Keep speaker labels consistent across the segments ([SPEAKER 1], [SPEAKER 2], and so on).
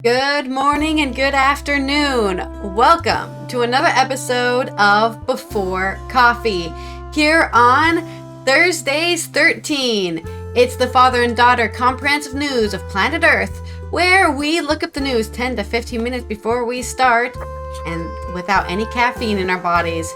[SPEAKER 1] Good morning and good afternoon. Welcome to another episode of Before Coffee here on Thursdays 13. It's the father and daughter comprehensive news of planet Earth, where we look up the news 10 to 15 minutes before we start and without any caffeine in our bodies.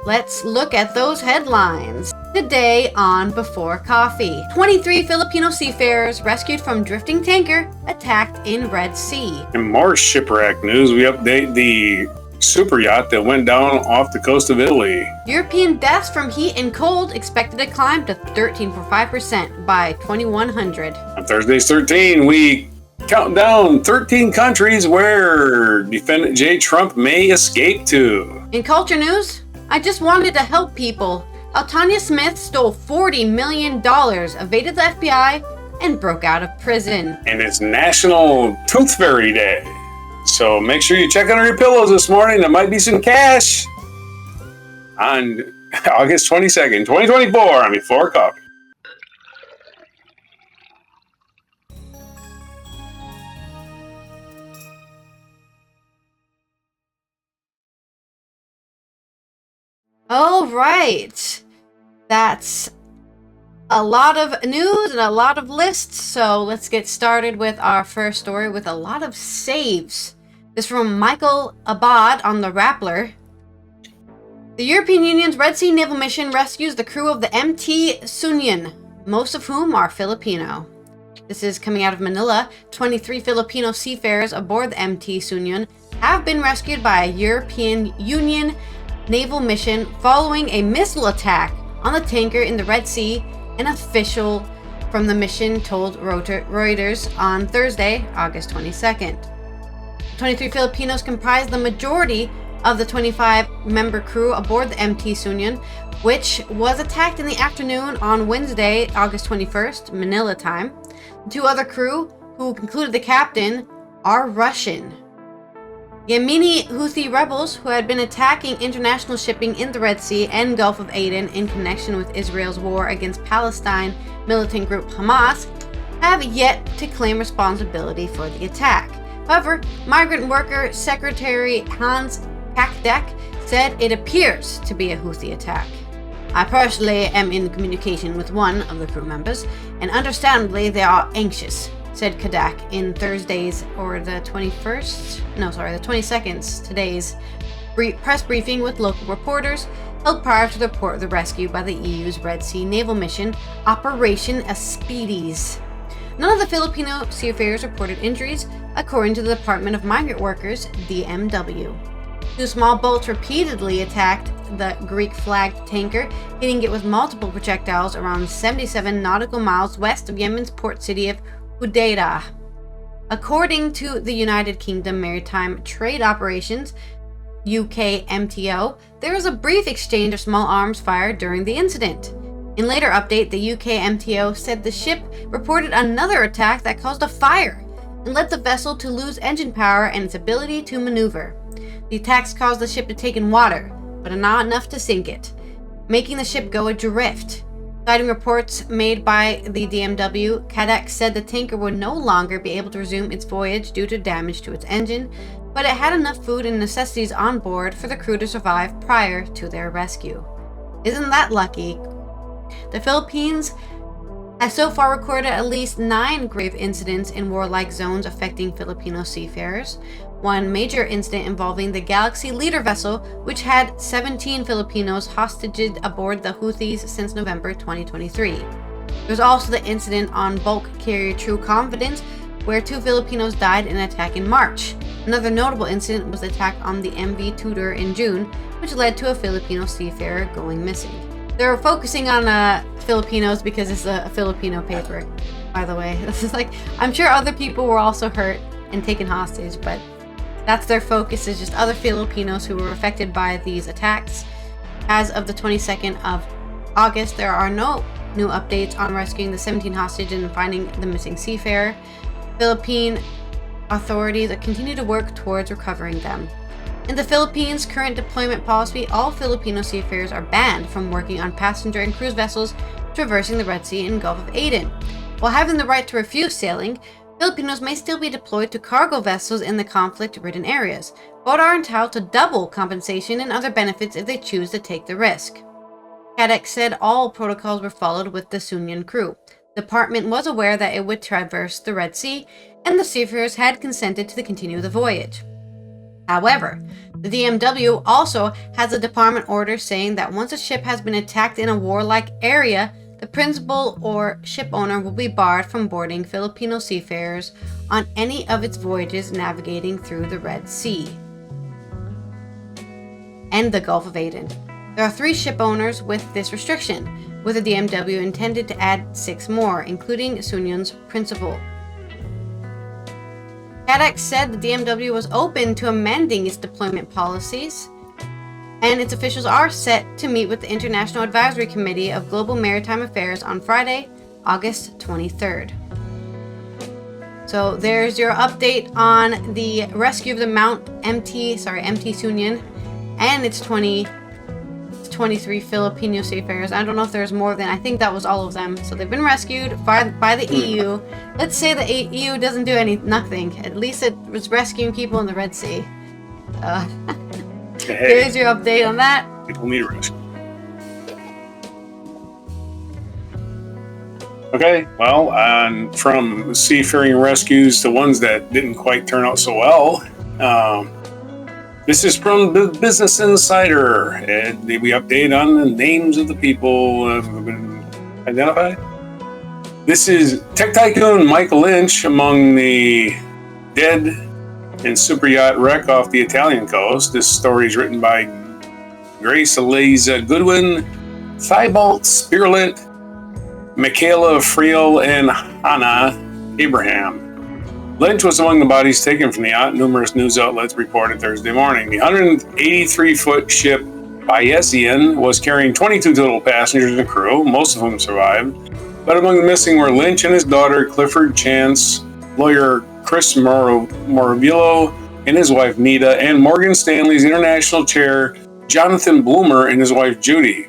[SPEAKER 1] Let's look at those headlines. Today on Before Coffee, 23 Filipino seafarers rescued from drifting tanker attacked in Red Sea.
[SPEAKER 2] In more shipwreck news, we update the Superyacht that went down off the coast of Italy.
[SPEAKER 1] European deaths from heat and cold expected to climb to 13.5% by 2100.
[SPEAKER 2] On Thursdays 13, we count down 13 countries where defendant J. Trump may escape to.
[SPEAKER 1] In culture news, I just wanted to help people. How Tanya Smith stole $40 million, evaded the FBI, and broke out of prison.
[SPEAKER 2] And it's National Tooth Fairy Day. So make sure you check under your pillows this morning. There might be some cash on August 22nd, 2024 on Before Coffee.
[SPEAKER 1] All right. That's a lot of news and a lot of lists. So let's get started with our first story with a lot of saves. This is from Michael Abad on the Rappler. The European Union's Red Sea naval mission rescues the crew of the MT Sunyan, most of whom are Filipino. This is coming out of Manila. 23 Filipino seafarers aboard the MT Sunyan have been rescued by a European Union naval mission following a missile attack on the tanker in the Red Sea, an official from the mission told Reuters on Thursday, August 22nd. 23 Filipinos comprise the majority of the 25-member crew aboard the MT Sunyan, which was attacked in the afternoon on Wednesday, August 21st, Manila time. The two other crew, who included the captain, are Russian. Yemeni Houthi rebels, who had been attacking international shipping in the Red Sea and Gulf of Aden in connection with Israel's war against Palestine militant group Hamas, have yet to claim responsibility for the attack. However, Migrant Worker Secretary Hans Kakdek said it appears to be a Houthi attack. I personally am in communication with one of the crew members, and understandably they are anxious, said Kadak in Thursday's, or the 22nd, today's press briefing with local reporters held prior to the report of the rescue by the EU's Red Sea naval mission, Operation Aspides. None of the Filipino seafarers reported injuries, according to the Department of Migrant Workers, DMW. Two small boats repeatedly attacked the Greek-flagged tanker, hitting it with multiple projectiles around 77 nautical miles west of Yemen's port city of Hudayrah. According to the United Kingdom Maritime Trade Operations, UKMTO, there was a brief exchange of small arms fired during the incident. In later update, the UKMTO said the ship reported another attack that caused a fire and led the vessel to lose engine power and its ability to maneuver. The attacks caused the ship to take in water, but not enough to sink it, making the ship go adrift. Citing reports made by the DMW, Kadak said the tanker would no longer be able to resume its voyage due to damage to its engine, but it had enough food and necessities on board for the crew to survive prior to their rescue. Isn't that lucky? The Philippines has so far recorded at least 9 grave incidents in warlike zones affecting Filipino seafarers. One major incident involving the Galaxy Leader vessel, which had 17 Filipinos hostaged aboard the Houthis since November 2023. There was also the incident on bulk carrier True Confidence, where 2 Filipinos died in an attack in March. Another notable incident was the attack on the MV Tudor in June, which led to a Filipino seafarer going missing. They're focusing on Filipinos because it's a Filipino paper, by the way. This is I'm sure other people were also hurt and taken hostage, but that's their focus, is just other Filipinos who were affected by these attacks. As of the 22nd of August, there are no new updates on rescuing the 17 hostages and finding the missing seafarer. Philippine authorities continue to work towards recovering them. In the Philippines' current deployment policy, all Filipino seafarers are banned from working on passenger and cruise vessels traversing the Red Sea and Gulf of Aden. While having the right to refuse sailing, Filipinos may still be deployed to cargo vessels in the conflict-ridden areas, but are entitled to double compensation and other benefits if they choose to take the risk. Cadec said all protocols were followed with the Sunyan crew. The department was aware that it would traverse the Red Sea, and the seafarers had consented to continue the voyage. However, the DMW also has a department order saying that once a ship has been attacked in a warlike area, the principal or ship owner will be barred from boarding Filipino seafarers on any of its voyages navigating through the Red Sea and the Gulf of Aden. There are 3 ship owners with this restriction, with the DMW intended to add 6 more, including Sunyan's principal. Cadec said the DMW was open to amending its deployment policies, and its officials are set to meet with the International Advisory Committee of Global Maritime Affairs on Friday, August 23rd. So there's your update on the rescue of the MT Sunyan and its 23 Filipino seafarers. I don't know if there's more than, I think that was all of them. So they've been rescued by the EU. Let's say the EU doesn't do nothing. At least it was rescuing people in the Red Sea. Here's your update on that.
[SPEAKER 2] People need a rescue. Okay, well, from seafaring rescues to ones that didn't quite turn out so well, this is from the Business Insider, and we update on the names of the people who have been identified. This is tech tycoon Michael Lynch among the dead in Superyacht wreck off the Italian coast. This story is written by Grace Eliza Goodwin, Thibault Spirlet, Michaela Friel, and Hannah Abraham. Lynch was among the bodies taken from the yacht, numerous news outlets reported Thursday morning. The 183-foot ship Bayesian was carrying 22 total passengers and crew, most of whom survived. But among the missing were Lynch and his daughter, Clifford Chance, lawyer Chris Morabilo and his wife Nita, and Morgan Stanley's international chair, Jonathan Bloomer, and his wife Judy.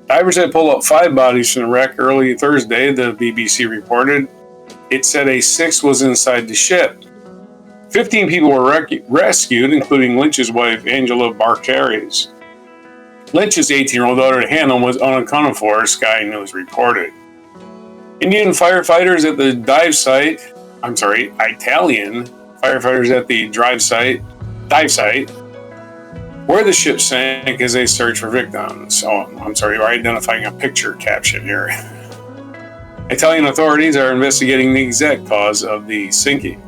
[SPEAKER 2] Divers had pulled out 5 bodies from the wreck early Thursday, the BBC reported. It said a 6th was inside the ship. 15 people were rescued, including Lynch's wife, Angela Barcares. Lynch's 18-year-old daughter, Hannah, was unaccounted for, Sky News reported. Indian firefighters at the Italian firefighters at the dive site, where the ship sank as they search for victims. We're identifying a picture caption here. Italian authorities are investigating the exact cause of the sinking.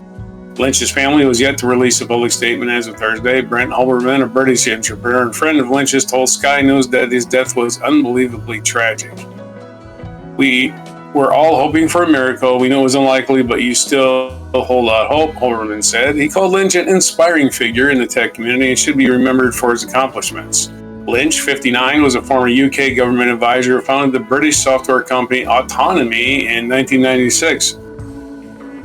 [SPEAKER 2] Lynch's family was yet to release a public statement as of Thursday. Brent Huberman, a British entrepreneur and friend of Lynch's, told Sky News that his death was unbelievably tragic. We were all hoping for a miracle. We know it was unlikely, but you still hold out hope, Huberman said. He called Lynch an inspiring figure in the tech community and should be remembered for his accomplishments. Lynch, 59, was a former UK government advisor who founded the British software company Autonomy in 1996.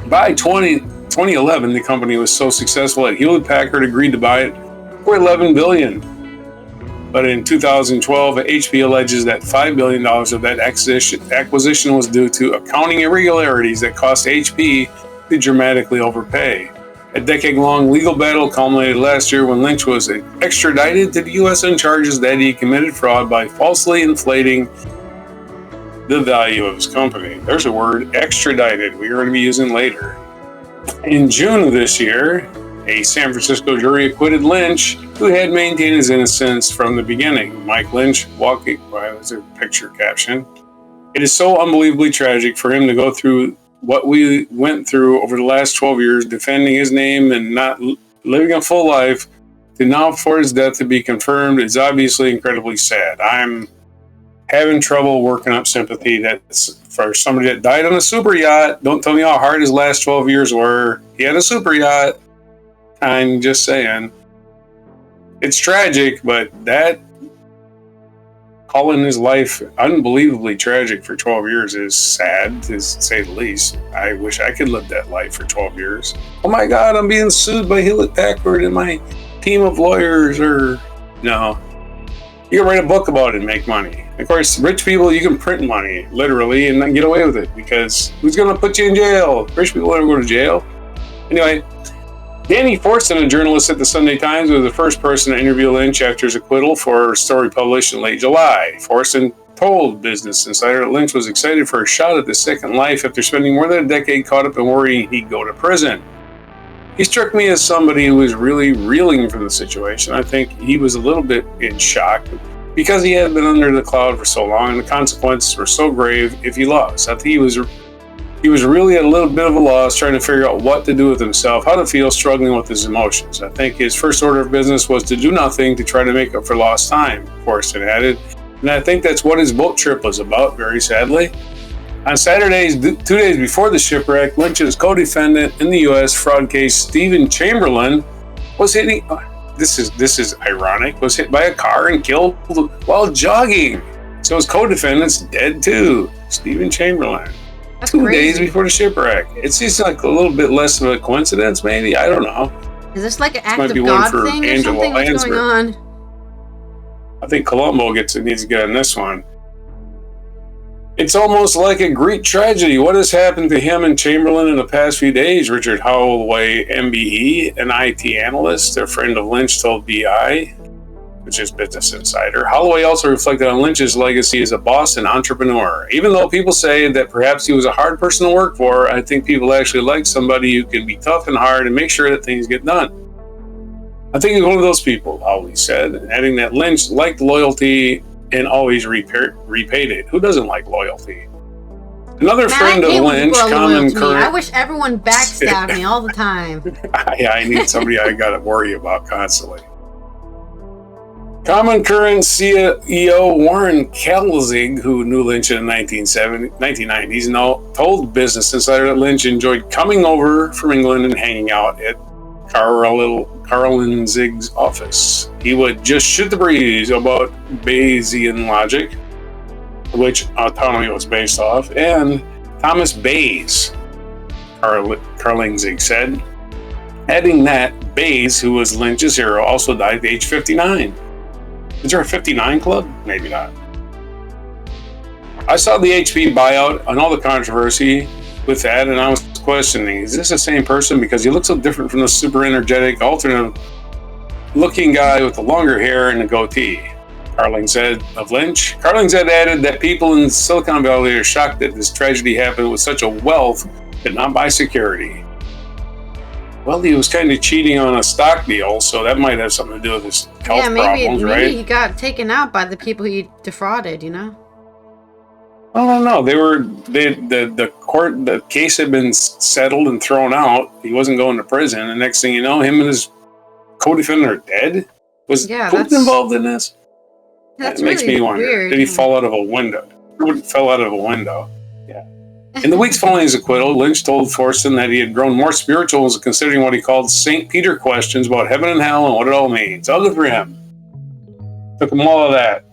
[SPEAKER 2] By 2011, the company was so successful that Hewlett-Packard agreed to buy it for $11 billion. But in 2012, HP alleges that $5 billion of that acquisition was due to accounting irregularities that cost HP to dramatically overpay. A decade-long legal battle culminated last year when Lynch was extradited to the U.S. on charges that he committed fraud by falsely inflating the value of his company. There's a word, extradited, we're going to be using later. In June of this year, a San Francisco jury acquitted Lynch, who had maintained his innocence from the beginning. Mike Lynch walking, there's a picture caption. It is so unbelievably tragic for him to go through what we went through over the last 12 years, defending his name and not living a full life, to now for his death to be confirmed is obviously incredibly sad. I'm having trouble working up sympathy that's for somebody that died on a super yacht. Don't tell me how hard his last 12 years were. He had a super yacht. I'm just saying. It's tragic, but that calling his life unbelievably tragic for 12 years is sad, to say the least. I wish I could live that life for 12 years. Oh my God, I'm being sued by Hewlett-Packard and my team of lawyers, or no. You can write a book about it and make money. Of course, rich people, you can print money, literally, and then get away with it, because who's going to put you in jail? Rich people never go to jail. Anyway, Danny Forson, a journalist at the Sunday Times, was the first person to interview Lynch after his acquittal for a story published in late July. Forson told Business Insider that Lynch was excited for a shot at the second life after spending more than a decade caught up in worrying he'd go to prison. He struck me as somebody who was really reeling from the situation. I think he was a little bit in shock because he had been under the cloud for so long and the consequences were so grave if he lost. I think he was really at a little bit of a loss, trying to figure out what to do with himself, how to feel, struggling with his emotions. I think his first order of business was to do nothing to try to make up for lost time, Forreston added. And I think that's what his boat trip was about, very sadly. On Saturdays, 2 days before the shipwreck, Lynch's co-defendant in the U.S. fraud case, Stephen Chamberlain, was hitting. This is ironic. Was hit by a car and killed while jogging. So his co-defendant's dead too. Stephen Chamberlain.
[SPEAKER 1] That's
[SPEAKER 2] 2
[SPEAKER 1] crazy.
[SPEAKER 2] days before the shipwreck. It seems like a little bit less of a coincidence, maybe. I don't know.
[SPEAKER 1] Is this like an
[SPEAKER 2] This
[SPEAKER 1] act
[SPEAKER 2] might
[SPEAKER 1] of
[SPEAKER 2] be one
[SPEAKER 1] God
[SPEAKER 2] for
[SPEAKER 1] thing or
[SPEAKER 2] Angela
[SPEAKER 1] something? What's
[SPEAKER 2] Lansbury.
[SPEAKER 1] going on?
[SPEAKER 2] I think Colombo needs to get on this one. It's almost like a Greek tragedy. What has happened to him and Chamberlain in the past few days? Richard Holloway, MBE, an IT analyst, a friend of Lynch, told BI, which is Business Insider. Holloway also reflected on Lynch's legacy as a boss and entrepreneur. Even though people say that perhaps he was a hard person to work for, I think people actually like somebody who can be tough and hard and make sure that things get done. I think he's one of those people, Holloway said, adding that Lynch liked loyalty and always repaid it. Who doesn't like loyalty? Another friend of Lynch, common current.
[SPEAKER 1] I wish everyone backstabbed me all the time.
[SPEAKER 2] Yeah, I need somebody I got to worry about constantly. Common current CEO Warren Kalzig, who knew Lynch in the 1990s, told Business Insider that Lynch enjoyed coming over from England and hanging out at Carlin Zig's office. He would just shoot the breeze about Bayesian logic, which autonomy was based off, and Thomas Bayes, Carlin Zig said, adding that Bayes, who was Lynch's hero, also died at age 59. Is there a 59 club? Maybe not. I saw the HP buyout and all the controversy with that, and I was questioning, is this the same person? Because he looks so different from the super energetic, alternate looking guy with the longer hair and a goatee. Carling said of Lynch. Carling said added that people in Silicon Valley are shocked that this tragedy happened with such a wealth, but not by security. Well, he was kind of cheating on a stock deal, so that might have something to do with his health problems, right?
[SPEAKER 1] Maybe he got taken out by the people he defrauded, you know?
[SPEAKER 2] I don't know. The case had been settled and thrown out. He wasn't going to prison. The next thing you know, him and his co-defendant are dead. Was Putin involved in this?
[SPEAKER 1] That's
[SPEAKER 2] it makes
[SPEAKER 1] really
[SPEAKER 2] me wonder.
[SPEAKER 1] weird.
[SPEAKER 2] Did he fall out of a window? Fell out of a window. Yeah. In the weeks following his acquittal, Lynch told Forreston that he had grown more spiritual as considering what he called St. Peter questions about heaven and hell and what it all means. All good for him. Took him all of that.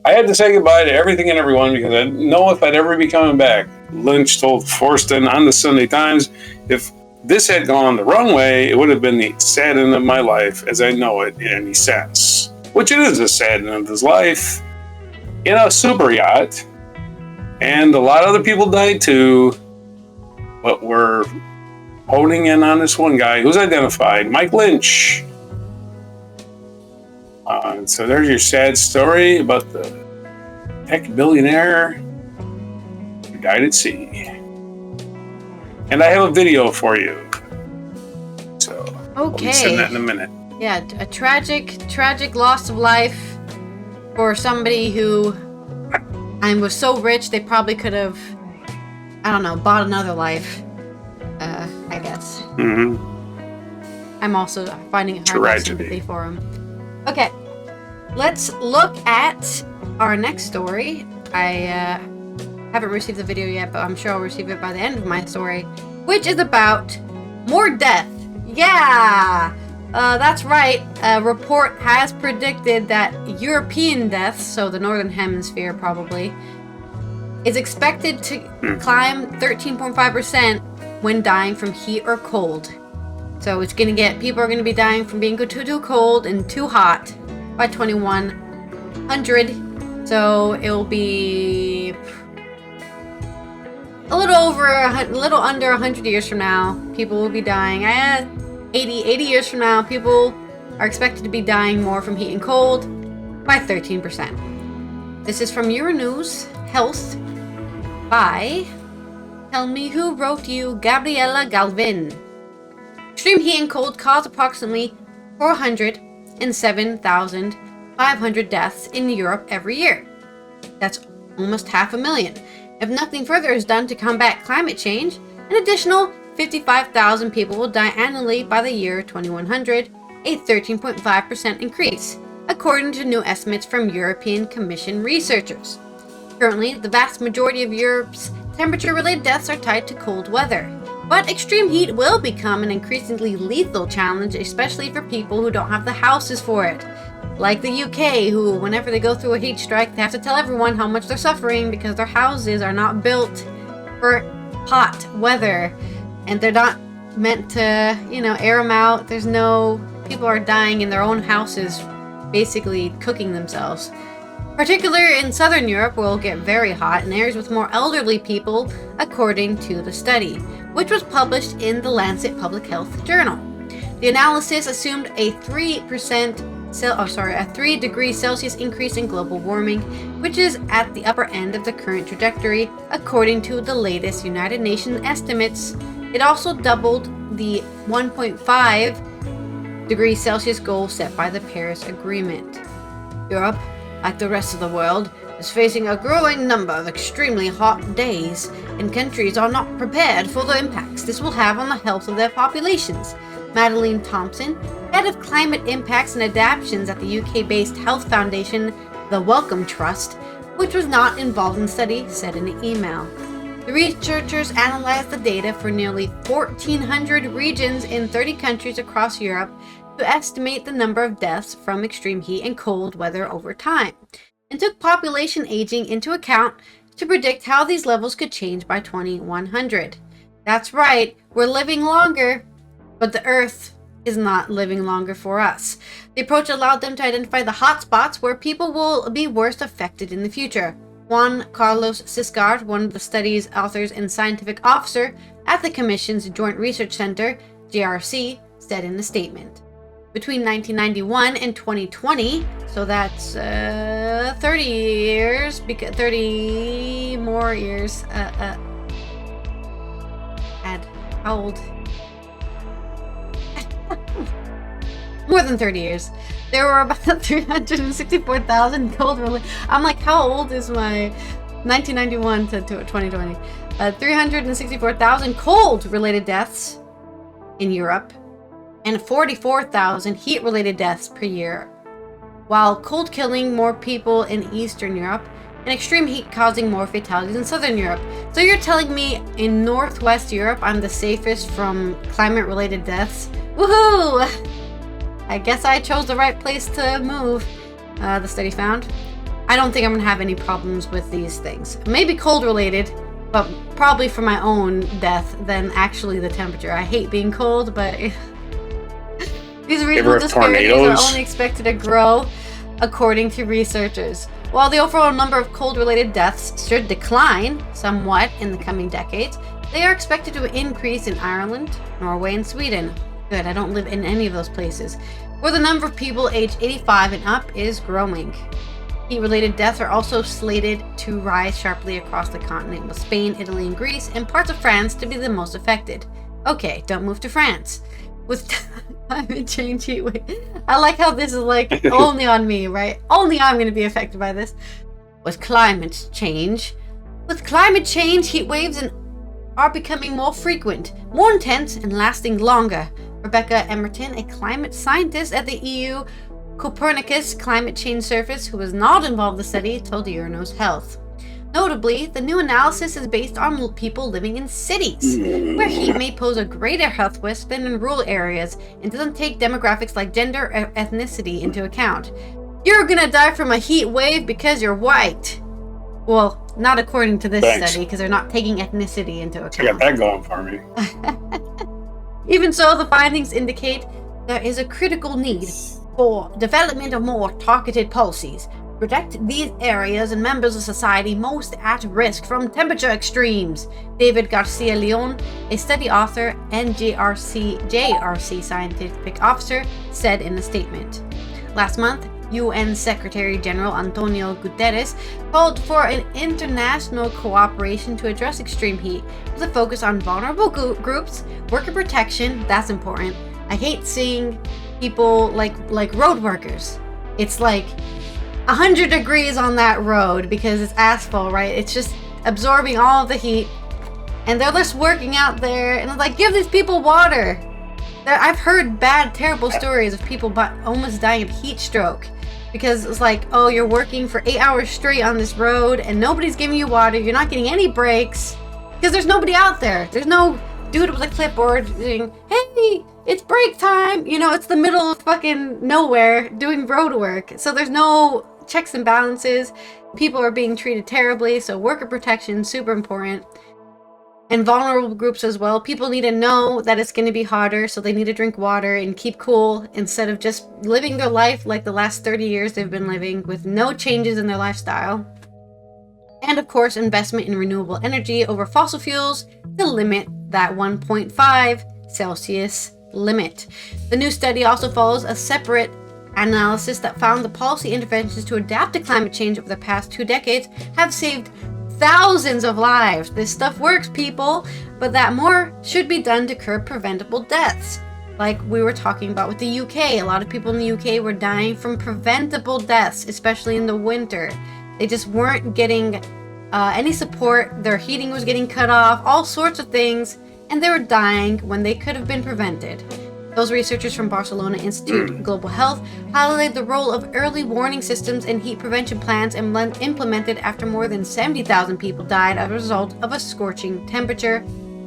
[SPEAKER 2] I had to say goodbye to everything and everyone because I didn't know if I'd ever be coming back. Lynch told Forreston on the Sunday Times, if this had gone the wrong way, it would have been the sad end of my life as I know it in any sense. Which it is a sad end of his life. In a superyacht. And a lot of other people died too. But we're honing in on this one guy who's identified, Mike Lynch. So there's your sad story about the tech billionaire who died at sea. And I have a video for you. So I'll be sending that in a minute.
[SPEAKER 1] Yeah, a tragic loss of life for somebody who was so rich they probably could have, I don't know, bought another life. I guess. Mm-hmm. I'm also finding it hard to have sympathy for him. Okay, let's look at our next story. I haven't received the video yet, but I'm sure I'll receive it by the end of my story, which is about more death. Yeah, that's right. A report has predicted that European deaths, so the Northern Hemisphere probably, is expected to climb 13.5% when dying from heat or cold. So people are going to be dying from being too cold and too hot by 21 100. So it will be a little under 100 years from now. People will be dying. 80 years from now, people are expected to be dying more from heat and cold by 13%. This is from Euronews Health by, tell me who wrote you, Gabriela Galvin. Extreme heat and cold cause approximately 407,500 deaths in Europe every year. That's almost 500,000. If nothing further is done to combat climate change, an additional 55,000 people will die annually by the year 2100, a 13.5% increase, according to new estimates from European Commission researchers. Currently, the vast majority of Europe's temperature-related deaths are tied to cold weather. But extreme heat will become an increasingly lethal challenge, especially for people who don't have the houses for it. Like the UK, who, whenever they go through a heat strike, they have to tell everyone how much they're suffering because their houses are not built for hot weather. And they're not meant to, air them out. People are dying in their own houses, basically cooking themselves. Particularly in Southern Europe, where it will get very hot in areas with more elderly people, according to the study, which was published in the Lancet Public Health Journal. The analysis assumed a 3 degrees Celsius increase in global warming, which is at the upper end of the current trajectory, according to the latest United Nations estimates. It also doubled the 1.5 degrees Celsius goal set by the Paris Agreement. Europe, like the rest of the world, is facing a growing number of extremely hot days, and countries are not prepared for the impacts this will have on the health of their populations. Madeleine Thompson, head of climate impacts and adaptations at the UK-based health foundation, the Wellcome Trust, which was not involved in the study, said in an email. The researchers analyzed the data for nearly 1,400 regions in 30 countries across Europe to estimate the number of deaths from extreme heat and cold weather over time, and took population aging into account to predict how these levels could change by 2100. That's right, we're living longer, but the Earth is not living longer for us. The approach allowed them to identify the hotspots where people will be worst affected in the future. Juan Carlos Ciscard, one of the study's authors and scientific officer at the Commission's Joint Research Center, JRC, said in a statement. Between 1991 and 2020, so that's 30 years, 30 more years. How old? More than 30 years. There were about 364,000 cold-related... I'm like, how old is my 1991 to 2020? 364,000 cold-related deaths in Europe, and 44,000 heat-related deaths per year, while cold killing more people in Eastern Europe and extreme heat causing more fatalities in Southern Europe. So you're telling me in Northwest Europe I'm the safest from climate-related deaths? Woohoo! I guess I chose the right place to move, the study found. I don't think I'm going to have any problems with these things. Maybe cold-related, but probably for my own death than actually the temperature. I hate being cold, but... These regional disparities are only expected to grow, according to researchers. While the overall number of cold-related deaths should decline somewhat in the coming decades, they are expected to increase in Ireland, Norway, and Sweden. Good, I don't live in any of those places, where the number of people aged 85 and up is growing. Heat-related deaths are also slated to rise sharply across the continent, with Spain, Italy, and Greece, and parts of France to be the most affected. Okay, don't move to France. With climate change, heat wave. I like how this is like only on me, right? Only I'm going to be affected by this. With climate change, heat waves are becoming more frequent, more intense, and lasting longer. Rebecca Emerton, a climate scientist at the EU Copernicus Climate Change Service, who was not involved in the study, told Euronews Health. Notably, the new analysis is based on people living in cities, where heat may pose a greater health risk than in rural areas, and doesn't take demographics like gender or ethnicity into account. You're gonna die from a heat wave because you're white. Well, not according to this study, because they're not taking ethnicity into account.
[SPEAKER 2] I got that going for me.
[SPEAKER 1] Even so, the findings indicate there is a critical need for development of more targeted policies, protect these areas and members of society most at risk from temperature extremes, David Garcia Leon, a study author and JRC scientific officer, said in a statement. Last month, UN Secretary General Antonio Guterres called for an international cooperation to address extreme heat with a focus on vulnerable groups, worker protection, that's important. I hate seeing people like road workers. It's like 100 degrees on that road because it's asphalt, right? It's just absorbing all of the heat, and they're just working out there, and it's like, give these people water. I've heard terrible stories of people almost dying of heat stroke because it's like, oh, you're working for 8 hours straight on this road and nobody's giving you water. You're not getting any breaks because there's nobody out there. There's no dude with a clipboard saying, hey, it's break time. You know, it's the middle of fucking nowhere doing road work. So there's no checks and balances. People are being treated terribly. So worker protection, super important. And vulnerable groups as well. People need to know that it's going to be hotter, so they need to drink water and keep cool instead of just living their life like the last 30 years they've been living with no changes in their lifestyle. And of course, investment in renewable energy over fossil fuels to limit that 1.5 Celsius limit. The new study also follows a separate analysis that found the policy interventions to adapt to climate change over the past 2 decades have saved thousands of lives. This stuff works, people, but that more should be done to curb preventable deaths. Like we were talking about with the UK, a lot of people in the UK were dying from preventable deaths, especially in the winter. They just weren't getting any support. Their heating was getting cut off, all sorts of things, and they were dying when they could have been prevented. Those researchers from Barcelona Institute Global Health highlighted the role of early warning systems and heat prevention plans implemented after more than 70,000 people died as a result of a scorching temperature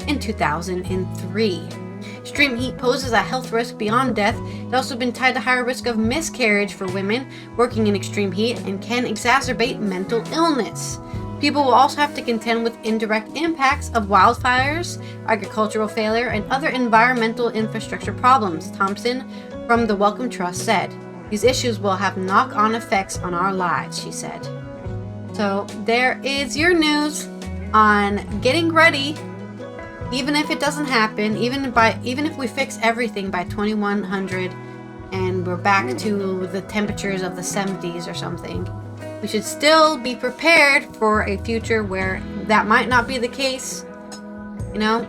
[SPEAKER 1] in 2003. Extreme heat poses a health risk beyond death. It's also been tied to higher risk of miscarriage for women working in extreme heat and can exacerbate mental illness. People will also have to contend with indirect impacts of wildfires, agricultural failure, and other environmental infrastructure problems, Thompson from the Wellcome Trust said. These issues will have knock-on effects on our lives, she said. So there is your news on getting ready, even if it doesn't happen, even if we fix everything by 2100 and we're back to the temperatures of the 70s or something. We should still be prepared for a future where that might not be the case. You know?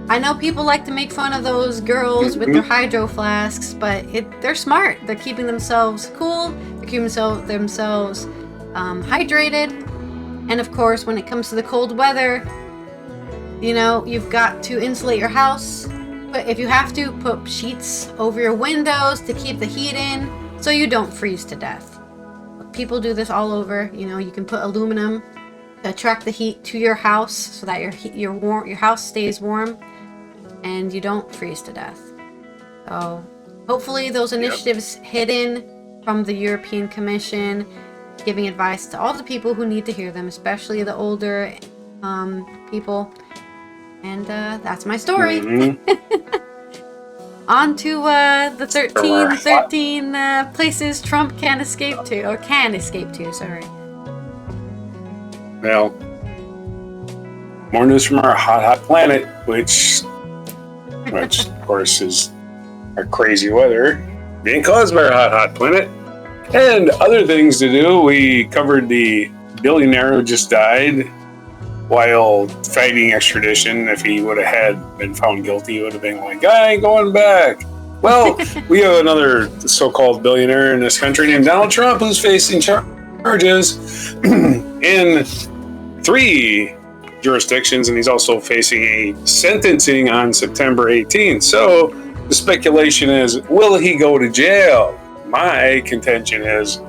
[SPEAKER 1] I know people like to make fun of those girls with their hydro flasks, but they're smart. They're keeping themselves cool. They're keeping themselves hydrated. And of course, when it comes to the cold weather, you know, you've got to insulate your house. But if you have to, put sheets over your windows to keep the heat in so you don't freeze to death. People do this all over. You know, you can put aluminum to attract the heat to your house so that your house stays warm and you don't freeze to death. So hopefully those initiatives hidden from the European Commission, giving advice to all the people who need to hear them, especially the older people. And that's my story. On to the 13 places Trump can escape to, sorry.
[SPEAKER 2] Well, more news from our hot planet, which of course is our crazy weather being caused by our hot planet. And other things to do. We covered the billionaire who just died while fighting extradition. If he would have been found guilty, he would have been like, I ain't going back. Well, we have another so-called billionaire in this country named Donald Trump who's facing charges in 3 jurisdictions, and he's also facing a sentencing on September 18th. So the speculation is, will he go to jail? My contention is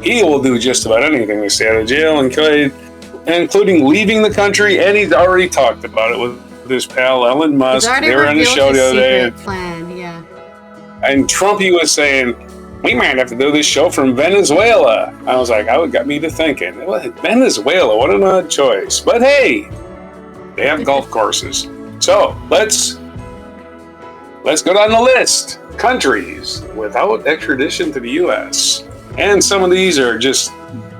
[SPEAKER 2] he will do just about anything to stay out of jail, including leaving the country, and he's already talked about it with his pal Elon Musk. They were on the show the other day.
[SPEAKER 1] Plan, yeah.
[SPEAKER 2] And Trumpy was saying, we might have to do this show from Venezuela. I was like, that got me to thinking, Venezuela, what an odd choice. But hey, they have golf courses. So let's go down the list. Countries without extradition to the U.S. And some of these are just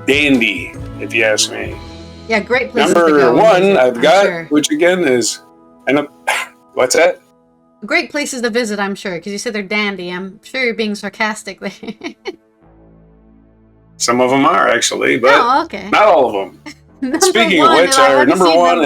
[SPEAKER 2] dandy, if you ask me.
[SPEAKER 1] Yeah, great places to
[SPEAKER 2] Number
[SPEAKER 1] go.
[SPEAKER 2] one I've got,
[SPEAKER 1] sure.
[SPEAKER 2] which again is, what's that?
[SPEAKER 1] Great places to visit, I'm sure, because you said they're dandy. I'm sure you're being sarcastic there.
[SPEAKER 2] Some of them are actually, but
[SPEAKER 1] okay.
[SPEAKER 2] not all of them. Speaking of which, our number one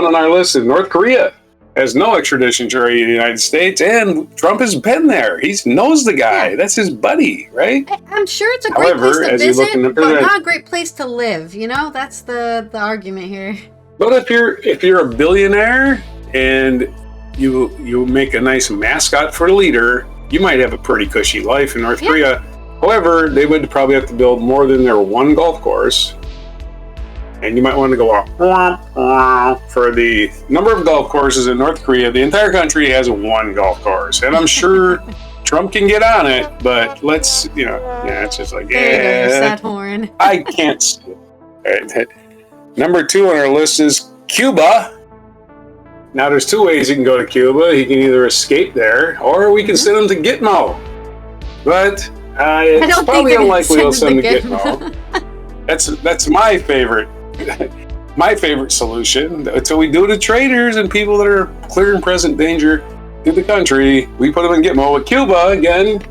[SPEAKER 2] on our list is North Korea. Has no extradition treaty in the United States, and Trump has been there. He knows the guy. Yeah. That's his buddy, right?
[SPEAKER 1] I'm sure it's a great place to visit, but not a great place to live. You know, that's the argument here.
[SPEAKER 2] But if you're a billionaire and you make a nice mascot for the leader, you might have a pretty cushy life in North Korea. However, they would probably have to build more than their one golf course. And you might want to go for the number of golf courses in North Korea. The entire country has one golf course. And I'm sure Trump can get on it, but let's, it's just like,
[SPEAKER 1] sad horn.
[SPEAKER 2] I can't see it. Right. Number 2 on our list is Cuba. Now, there's 2 ways he can go to Cuba. He can either escape there, or we can send him to Gitmo. But it's probably unlikely we'll send him to Gitmo. That's my favorite. My favorite solution. So we do it to traitors and people that are clear and present danger to the country. We put them in Gitmo. With Cuba, again,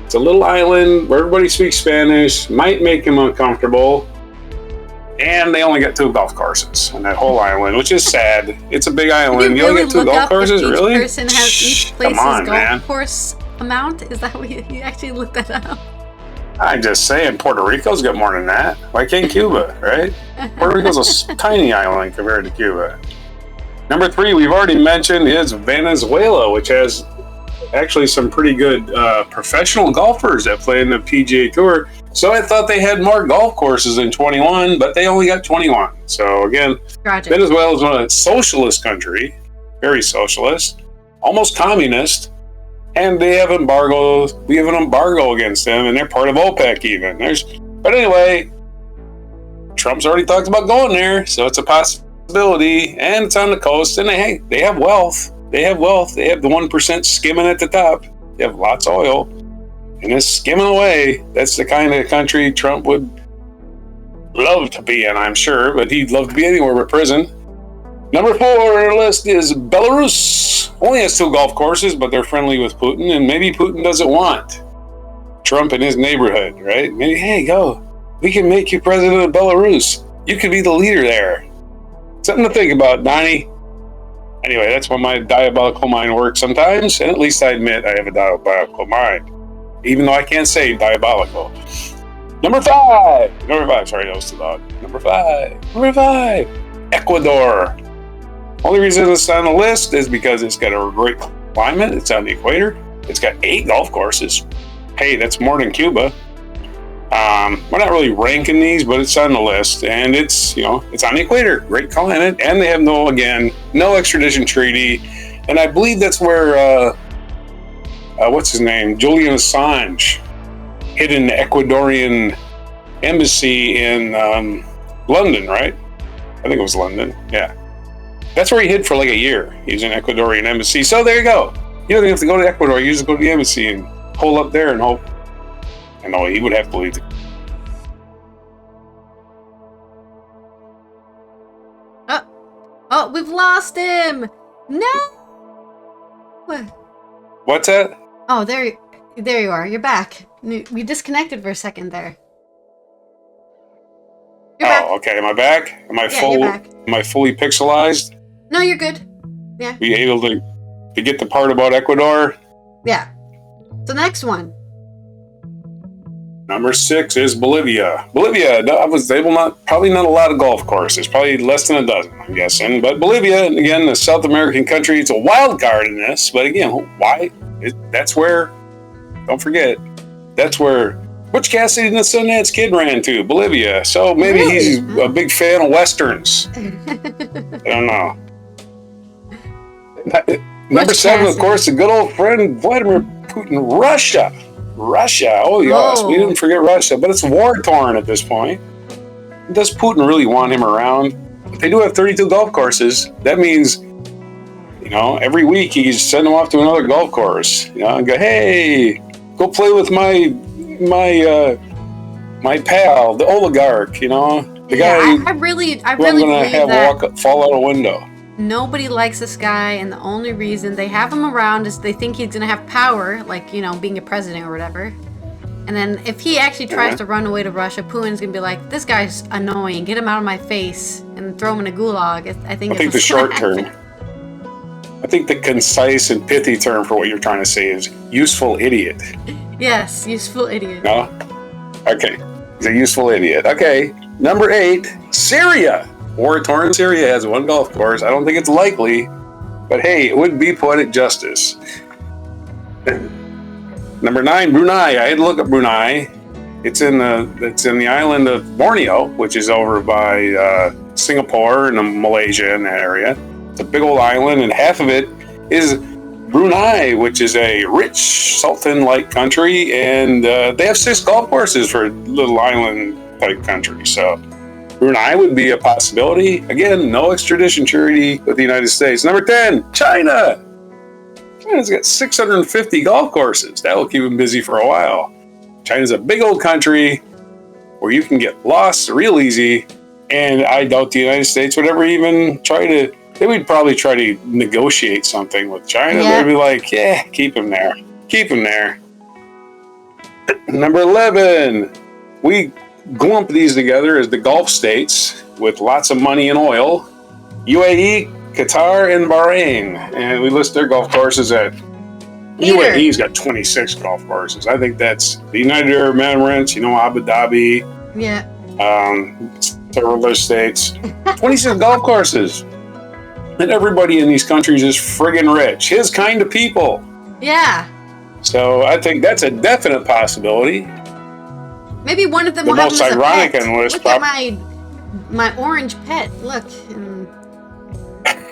[SPEAKER 2] it's a little island where everybody speaks Spanish, might make them uncomfortable. And they only got 2 golf courses on that whole island, which is sad. It's a big island. You only get 2 golf courses? Really?
[SPEAKER 1] Each place's golf course amount? Is that what you actually looked that up?
[SPEAKER 2] I'm just saying, Puerto Rico's got more than that. Why can't Cuba, right? Puerto Rico's a tiny island compared to Cuba. Number 3, we've already mentioned, is Venezuela, which has actually some pretty good professional golfers that play in the PGA Tour. So I thought they had more golf courses than 21, but they only got 21. So again,
[SPEAKER 1] Tragic.
[SPEAKER 2] Venezuela is a socialist country, very socialist, almost communist. And they have embargoes. We have an embargo against them, and they're part of OPEC even. But anyway, Trump's already talked about going there, so it's a possibility, and it's on the coast, and they have wealth. They have wealth. They have the 1% skimming at the top. They have lots of oil, and it's skimming away. That's the kind of country Trump would love to be in, I'm sure, but he'd love to be anywhere but prison. Number 4 on our list is Belarus. Only has 2 golf courses, but they're friendly with Putin, and maybe Putin doesn't want Trump in his neighborhood, right? Maybe, hey, go. We can make you president of Belarus. You could be the leader there. Something to think about, Donnie. Anyway, that's when my diabolical mind works sometimes, and at least I admit I have a diabolical mind, even though I can't say diabolical. Number 5. Sorry, that was too loud. Number 5. Ecuador. Only reason it's on the list is because it's got a great climate. It's on the equator. It's got 8 golf courses. Hey, that's more than Cuba. We're not really ranking these, but it's on the list, and it's on the equator. Great climate, and they have no extradition treaty. And I believe that's where what's his name, Julian Assange, hid in the Ecuadorian embassy in London, right? I think it was London. Yeah. That's where he hid for like a year. He was in Ecuadorian embassy. So there you go. You don't even have to go to Ecuador. You just go to the embassy and hole up there and hope. I know he would have to leave.
[SPEAKER 1] Oh, we've lost him. No.
[SPEAKER 2] What's that?
[SPEAKER 1] Oh, there you are. You're back. We disconnected for a second there. You're back.
[SPEAKER 2] Okay. Am I back? Am I full?
[SPEAKER 1] You're back.
[SPEAKER 2] Am I fully pixelized?
[SPEAKER 1] No, you're good. Yeah.
[SPEAKER 2] Be able to get the part about Ecuador?
[SPEAKER 1] Yeah. The next one.
[SPEAKER 2] Number 6 is Bolivia. Bolivia, probably not a lot of golf courses, probably less than a dozen, I'm guessing. But Bolivia, again, a South American country, it's a wild card in this. But again, why? That's where, don't forget, that's where Butch Cassidy and the Sundance Kid ran to, Bolivia. So maybe he's a big fan of Westerns. I don't know. Number 7, of course, the good old friend Vladimir Putin, Russia. Oh, yes, we didn't forget Russia, but it's war-torn at this point. Does Putin really want him around? If they do have 32 golf courses, that means, every week he can send them off to another golf course, and go, hey, Go play with my pal, the oligarch. You know, the guy.
[SPEAKER 1] I really
[SPEAKER 2] who I'm gonna
[SPEAKER 1] believe
[SPEAKER 2] have
[SPEAKER 1] that
[SPEAKER 2] fall out a window.
[SPEAKER 1] nobody likes this guy, and the only reason they have him around is they think he's gonna have power, like, you know, being a president or whatever. And then if he actually tries to run away to Russia, Putin's gonna be like, "This guy's annoying. Get him out of my face," and throw him in a gulag. I think
[SPEAKER 2] the short term. I think the concise and pithy term for what you're trying to say is useful idiot.
[SPEAKER 1] Yes, useful idiot.
[SPEAKER 2] No? Okay. He's a useful idiot. Okay. Number 8, Syria. War-torn Syria has one golf course. I don't think it's likely, but hey, it would be poetic justice. Number 9, Brunei. I had to look up Brunei. It's in the island of Borneo, which is over by Singapore and Malaysia in that area. It's a big old island, and half of it is Brunei, which is a rich sultan-like country, and they have 6 golf courses for a little island-type country. So Brunei would be a possibility. Again, no extradition treaty with the United States. Number 10, China. China's got 650 golf courses. That will keep them busy for a while. China's a big old country where you can get lost real easy, and I doubt the United States would ever even try to. They would probably try to negotiate something with China.
[SPEAKER 1] Yeah.
[SPEAKER 2] They'd be like, yeah, keep him there. Keep him there. Number 11, we glump these together as the Gulf states with lots of money and oil. UAE, Qatar, and Bahrain. And we list their golf courses at... UAE's got 26 golf courses. I think that's the United Arab Emirates, you know, Abu Dhabi.
[SPEAKER 1] Yeah.
[SPEAKER 2] Several other states. 26 golf courses. And everybody in these countries is friggin' rich. His kind of people.
[SPEAKER 1] Yeah.
[SPEAKER 2] So I think that's a definite possibility.
[SPEAKER 1] Maybe one of them
[SPEAKER 2] The
[SPEAKER 1] will have
[SPEAKER 2] most
[SPEAKER 1] him as a
[SPEAKER 2] ironic
[SPEAKER 1] pet.
[SPEAKER 2] on the list,
[SPEAKER 1] Look at my orange pet. Look. And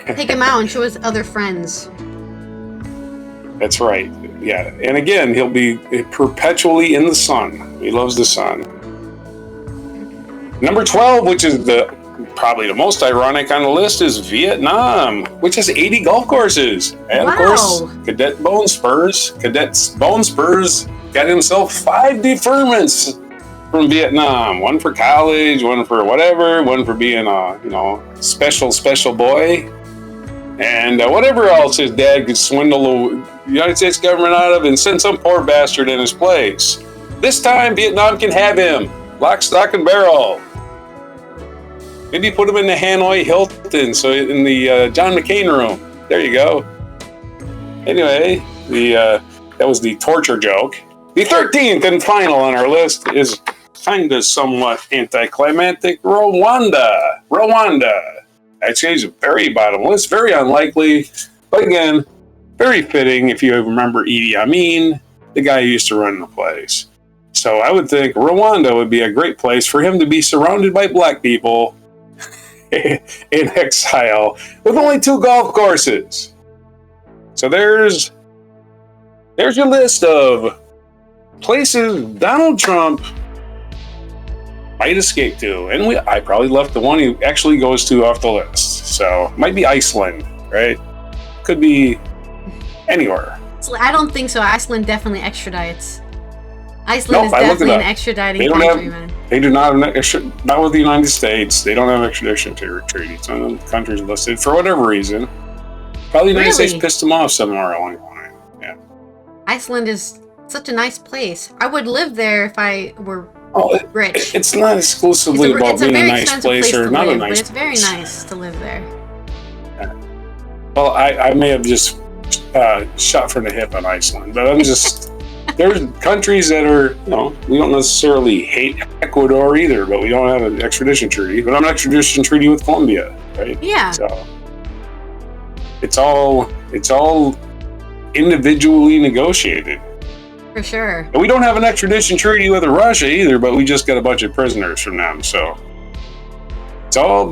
[SPEAKER 1] take him out and show his other friends.
[SPEAKER 2] That's right. Yeah. And again, he'll be perpetually in the sun. He loves the sun. Number 12, which is probably the most ironic on the list, is Vietnam, which has 80 golf courses. And of course, Cadet Bone Spurs got himself 5 deferments from Vietnam. One for college, one for whatever, one for being a, special boy. And whatever else his dad could swindle the United States government out of and send some poor bastard in his place. This time, Vietnam can have him. Lock, stock, and barrel. Maybe put him in the Hanoi Hilton, so in the John McCain room. There you go. Anyway, that was the torture joke. The 13th and final on our list is kind of somewhat anticlimactic. Rwanda. Actually, it's very bottom list, very unlikely, but again, very fitting if you remember Idi Amin, the guy who used to run the place. So I would think Rwanda would be a great place for him to be surrounded by black people in exile with only 2 golf courses. So there's your list of places Donald Trump might escape to. And I probably left the one he actually goes to off the list. So might be Iceland, right? Could be anywhere.
[SPEAKER 1] I don't think so. Iceland definitely extradites. Iceland is definitely an extraditing country, man.
[SPEAKER 2] They do not have not with the United States. They don't have extradition treaties. Some of the countries listed for whatever reason. Probably the United States pissed them off somewhere along the line. Yeah.
[SPEAKER 1] Iceland is such a nice place. I would live there if I were rich.
[SPEAKER 2] It's not exclusively about being a nice place or not a nice place.
[SPEAKER 1] But it's very nice to live there.
[SPEAKER 2] Yeah. Well, I may have just shot from the hip on Iceland, but I'm just... There's countries that are, we don't necessarily hate Ecuador either, but we don't have an extradition treaty. But I'm an extradition treaty with Colombia, right?
[SPEAKER 1] Yeah.
[SPEAKER 2] So it's all individually negotiated.
[SPEAKER 1] For sure.
[SPEAKER 2] And we don't have an extradition treaty with Russia either, but we just got a bunch of prisoners from them. So it's all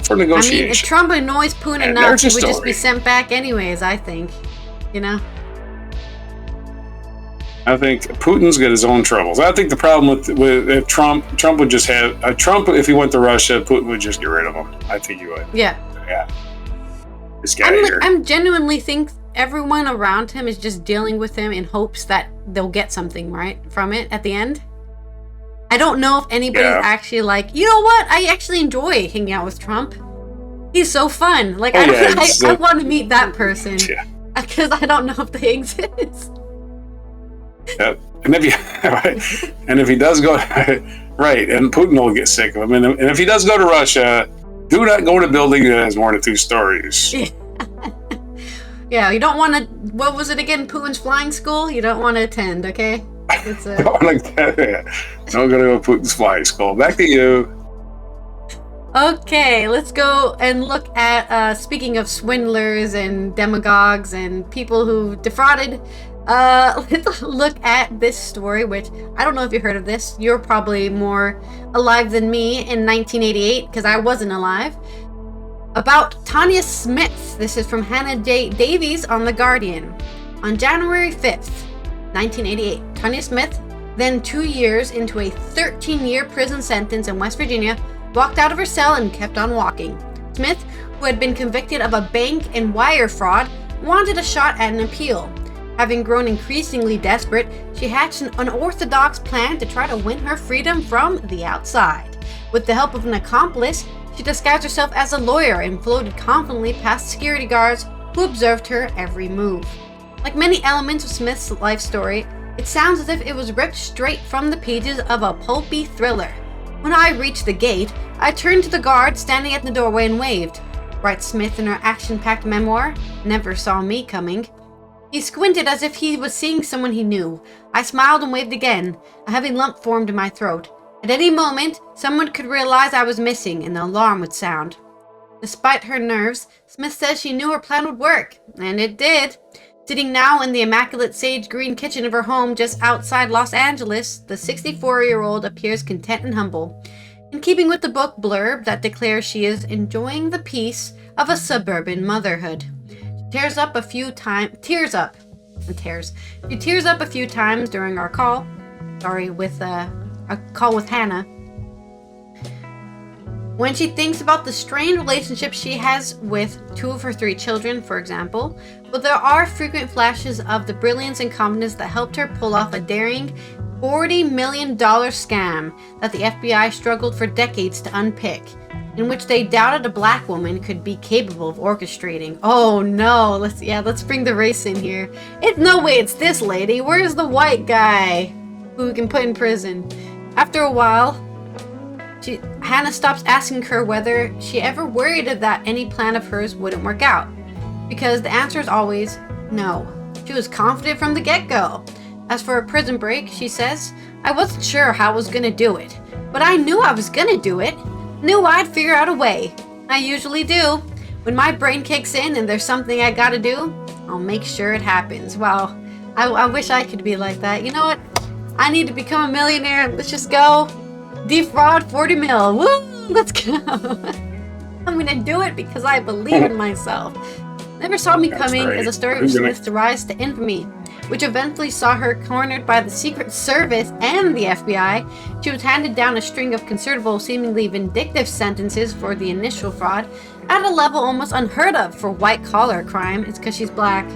[SPEAKER 2] for negotiation.
[SPEAKER 1] I mean, if Trump annoys Putin enough, he would just be sent back anyways, I think.
[SPEAKER 2] I think Putin's got his own troubles. I think the problem with Trump would just have Trump. If he went to Russia, Putin would just get rid of him. I think he would.
[SPEAKER 1] Yeah.
[SPEAKER 2] Yeah. This guy here.
[SPEAKER 1] I'm genuinely think everyone around him is just dealing with him in hopes that they'll get something right from it at the end. I don't know if anybody's actually like, you know what? I actually enjoy hanging out with Trump. He's so fun. Like, I want to meet that person.
[SPEAKER 2] Yeah.
[SPEAKER 1] Because I don't know if they exist.
[SPEAKER 2] Yep. And if he does go, right, and Putin will get sick of him. And if he does go to Russia, do not go in a building that has more than 2 stories.
[SPEAKER 1] Yeah, you don't want to, what was it again? Putin's flying school? You don't want to attend, okay?
[SPEAKER 2] Don't go to Putin's flying school. Back to you.
[SPEAKER 1] Okay, let's go and look at, speaking of swindlers and demagogues and people who defrauded, let's look at this story, which I don't know if you heard of this. You're probably more alive than me in 1988, because I wasn't alive. About Tanya Smith. This is from Hannah Davies on The Guardian. On January 5th, 1988, Tanya Smith, then 2 years into a 13-year prison sentence in West Virginia, walked out of her cell and kept on walking. Smith, who had been convicted of a bank and wire fraud, wanted a shot at an appeal. Having grown increasingly desperate, she hatched an unorthodox plan to try to win her freedom from the outside. With the help of an accomplice, she disguised herself as a lawyer and floated confidently past security guards who observed her every move. Like many elements of Smith's life story, it sounds as if it was ripped straight from the pages of a pulpy thriller. When I reached the gate, I turned to the guard standing at the doorway and waved, writes Smith in her action-packed memoir, Never Saw Me Coming. He squinted as if he was seeing someone he knew. I smiled and waved again. A heavy lump formed in my throat. At any moment, someone could realize I was missing and the alarm would sound. Despite her nerves, Smith says she knew her plan would work, and it did. Sitting now in the immaculate sage green kitchen of her home just outside Los Angeles, the 64-year-old appears content and humble, in keeping with the book blurb that declares she is enjoying the peace of a suburban motherhood. She tears up a few times during our call. With a call with Hannah. When she thinks about the strained relationship she has with 2 of her 3 children, for example, but there are frequent flashes of the brilliance and confidence that helped her pull off a daring $40 million scam that the FBI struggled for decades to unpick, in which they doubted a black woman could be capable of orchestrating. Oh no, let's bring the race in here. No way it's this lady. Where's the white guy who we can put in prison? After a while, Hannah stops asking her whether she ever worried that any plan of hers wouldn't work out, because the answer is always no. She was confident from the get-go. As for a prison break, she says, I wasn't sure how I was gonna do it, but I knew I was gonna do it. Knew I'd figure out a way. I usually do. When my brain kicks in and there's something I gotta do, I'll make sure it happens. Wow, I wish I could be like that. You know what? I need to become a millionaire. Let's just go. Defraud 40 mil. Woo! Let's go. I'm gonna do it because I believe in myself. Never Saw Me Coming is a story of Smith's rise to infamy, which eventually saw her cornered by the Secret Service and the FBI. She was handed down a string of considerable, seemingly vindictive sentences for the initial fraud, at a level almost unheard of for white-collar crime. It's because she's black.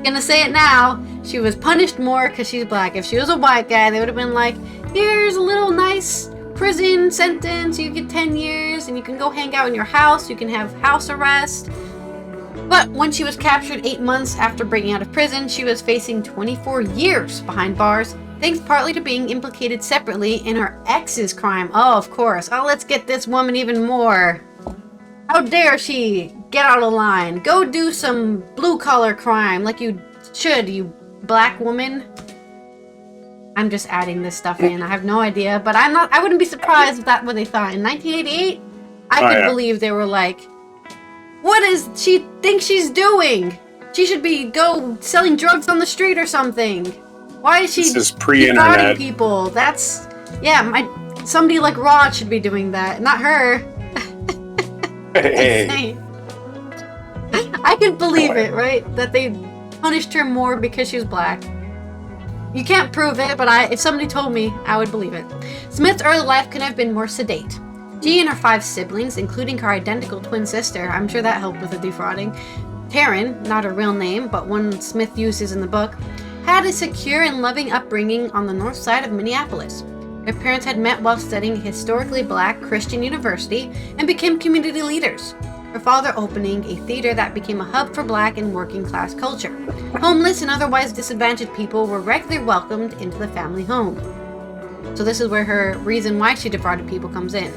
[SPEAKER 1] Gonna say it now, she was punished more because she's black. If she was a white guy, they would have been like, here's a little nice prison sentence, you get 10 years, and you can go hang out in your house, you can have house arrest. But when she was captured 8 months after breaking out of prison, she was facing 24 years behind bars, thanks partly to being implicated separately in her ex's crime. Oh, of course. Oh, let's get this woman even more. How dare she get out of line? Go do some blue-collar crime like you should, you black woman. I'm just adding this stuff in. I have no idea, but I wouldn't be surprised if that's what they thought. In 1988, I could believe they were like, what does she think she's doing? She should be go selling drugs on the street or something. Why is she defrauding people? That's, somebody like Rod should be doing that, not her.
[SPEAKER 2] Hey.
[SPEAKER 1] I could believe it, right? That they punished her more because she was black. You can't prove it, but if somebody told me, I would believe it. Smith's early life couldn't have been more sedate. She and her 5 siblings, including her identical twin sister, I'm sure that helped with the defrauding, Taryn, not her real name, but one Smith uses in the book, had a secure and loving upbringing on the north side of Minneapolis. Her parents had met while studying a historically black Christian university and became community leaders. Her father opening a theater that became a hub for black and working class culture. Homeless and otherwise disadvantaged people were regularly welcomed into the family home. So this is where her reason why she defrauded people comes in.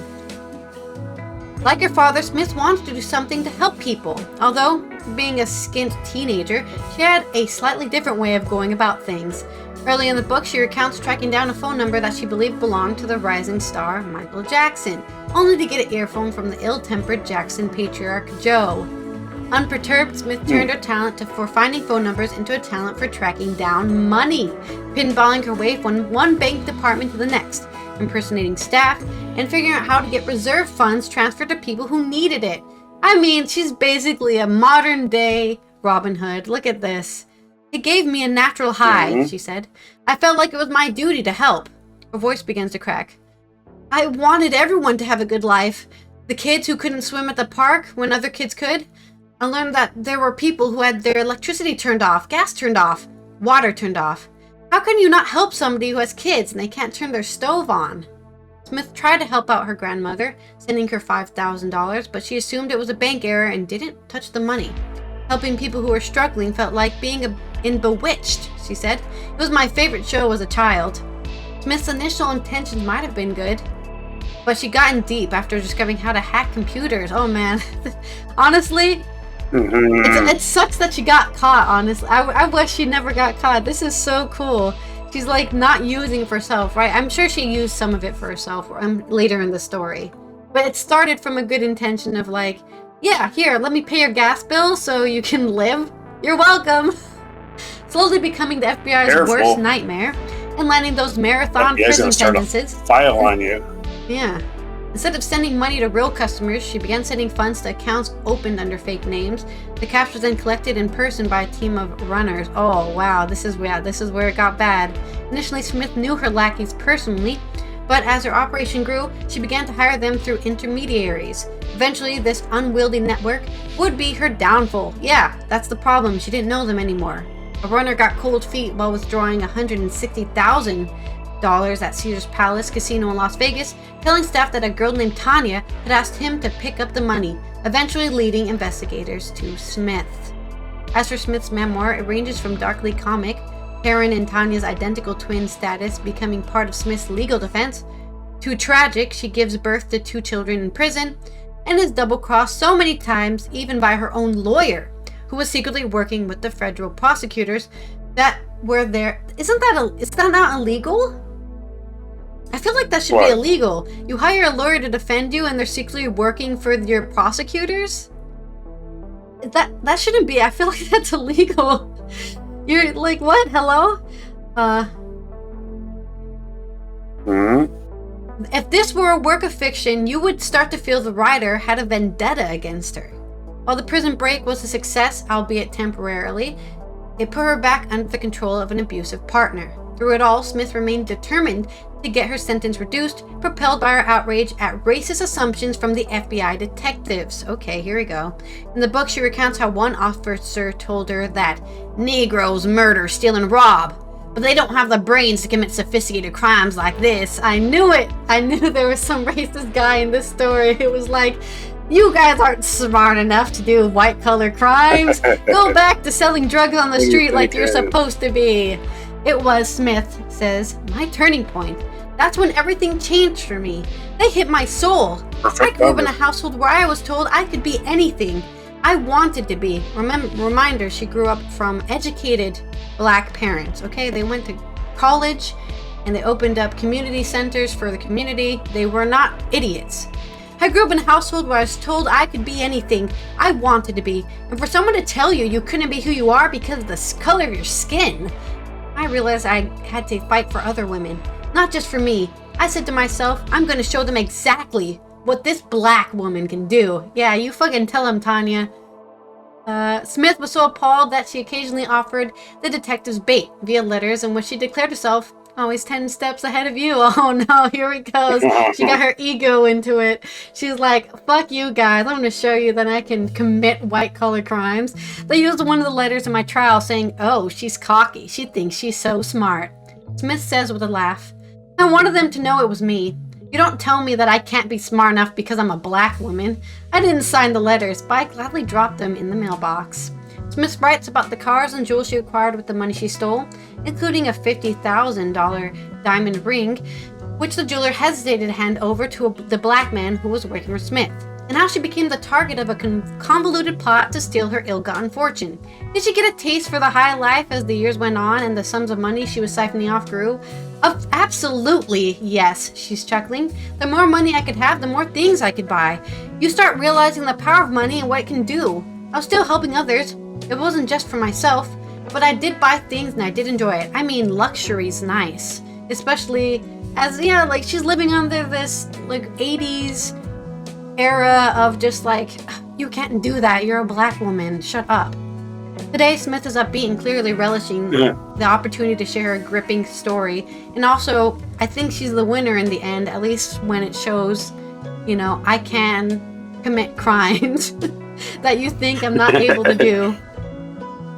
[SPEAKER 1] Like her father, Smith wanted to do something to help people. Although, being a skint teenager, she had a slightly different way of going about things. Early in the book, she recounts tracking down a phone number that she believed belonged to the rising star Michael Jackson, only to get an earphone from the ill-tempered Jackson patriarch Joe. Unperturbed, Smith turned her talent for finding phone numbers into a talent for tracking down money, pinballing her way from one bank department to the next, impersonating staff, and figuring out how to get reserve funds transferred to people who needed it. I mean, she's basically a modern-day Robin Hood. Look at this. It gave me a natural high, she said. I felt like it was my duty to help. Her voice begins to crack. I wanted everyone to have a good life. The kids who couldn't swim at the park when other kids could. I learned that there were people who had their electricity turned off, gas turned off, water turned off. How can you not help somebody who has kids and they can't turn their stove on? Smith tried to help out her grandmother, sending her $5,000, but she assumed it was a bank error and didn't touch the money. Helping people who were struggling felt like being in Bewitched, she said. It was my favorite show as a child. Smith's initial intentions might have been good, but she got in deep after discovering how to hack computers. Oh man. Honestly, it sucks that she got caught, honestly. I wish she never got caught. This is so cool. She's like not using it for herself, right? I'm sure she used some of it for herself later in the story. But it started from a good intention of like, yeah, here, let me pay your gas bill so you can live. You're welcome. Slowly becoming the FBI's worst nightmare and landing those marathon prison sentences.
[SPEAKER 2] File on you.
[SPEAKER 1] Yeah. Instead of sending money to real customers, she began sending funds to accounts opened under fake names. The cash was then collected in person by a team of runners. Oh wow, this is where it got bad. Initially, Smith knew her lackeys personally, but as her operation grew, she began to hire them through intermediaries. Eventually, this unwieldy network would be her downfall. Yeah, that's the problem. She didn't know them anymore. A runner got cold feet while withdrawing $160,000 at Caesars Palace Casino in Las Vegas, telling staff that a girl named Tanya had asked him to pick up the money, eventually leading investigators to Smith. As for Smith's memoir, it ranges from darkly comic, Taryn and Tanya's identical twin status becoming part of Smith's legal defense, to tragic, she gives birth to 2 children in prison, and is double-crossed so many times even by her own lawyer, who was secretly working with the federal prosecutors that were there. Is that not illegal? I feel like that should be illegal. You hire a lawyer to defend you and they're secretly working for your prosecutors? That shouldn't be. I feel like that's illegal. You're like, what? Hello? If this were a work of fiction, you would start to feel the writer had a vendetta against her. While the prison break was a success, albeit temporarily, it put her back under the control of an abusive partner. Through it all, Smith remained determined to get her sentence reduced, propelled by her outrage at racist assumptions from the FBI detectives. Okay, here we go. In the book, she recounts how one officer told her that Negroes murder, steal, and rob, but they don't have the brains to commit sophisticated crimes like this. I knew it! I knew there was some racist guy in this story. It was like, you guys aren't smart enough to do white-collar crimes. Go back to selling drugs on the street like you're supposed to be. It was, Smith says, my turning point. That's when everything changed for me. They hit my soul. I grew up in a household where I was told I could be anything I wanted to be. Reminder, she grew up from educated black parents, okay? They went to college and they opened up community centers for the community. They were not idiots. I grew up in a household where I was told I could be anything I wanted to be. And for someone to tell you you couldn't be who you are because of the color of your skin, I realized I had to fight for other women, not just for me. I said to myself, I'm going to show them exactly what this black woman can do. Yeah, you fucking tell them, Tanya. Smith was so appalled that she occasionally offered the detectives bait via letters in which she declared herself Always 10 steps ahead of you. Oh no, here it goes. She got her ego into it. She's like, fuck you guys. I'm going to show you that I can commit white-collar crimes. They used one of the letters in my trial saying, oh, she's cocky. She thinks she's so smart. Smith says with a laugh, I wanted them to know it was me. You don't tell me that I can't be smart enough because I'm a black woman. I didn't sign the letters, but I gladly dropped them in the mailbox. Smith writes about the cars and jewels she acquired with the money she stole, including a $50,000 diamond ring, which the jeweler hesitated to hand over to the black man who was working with Smith, and how she became the target of a convoluted plot to steal her ill-gotten fortune. Did she get a taste for the high life as the years went on and the sums of money she was siphoning off grew? Absolutely, yes, she's chuckling. The more money I could have, the more things I could buy. You start realizing the power of money and what it can do. I was still helping others. It wasn't just for myself, but I did buy things and I did enjoy it. I mean, luxury's nice. Especially as, like she's living under this, like, 80s era of just like, you can't do that, you're a black woman, shut up. Today, Smith is upbeat and clearly relishing the opportunity to share her gripping story. And also, I think she's the winner in the end, at least when it shows, I can commit crimes that you think I'm not able to do.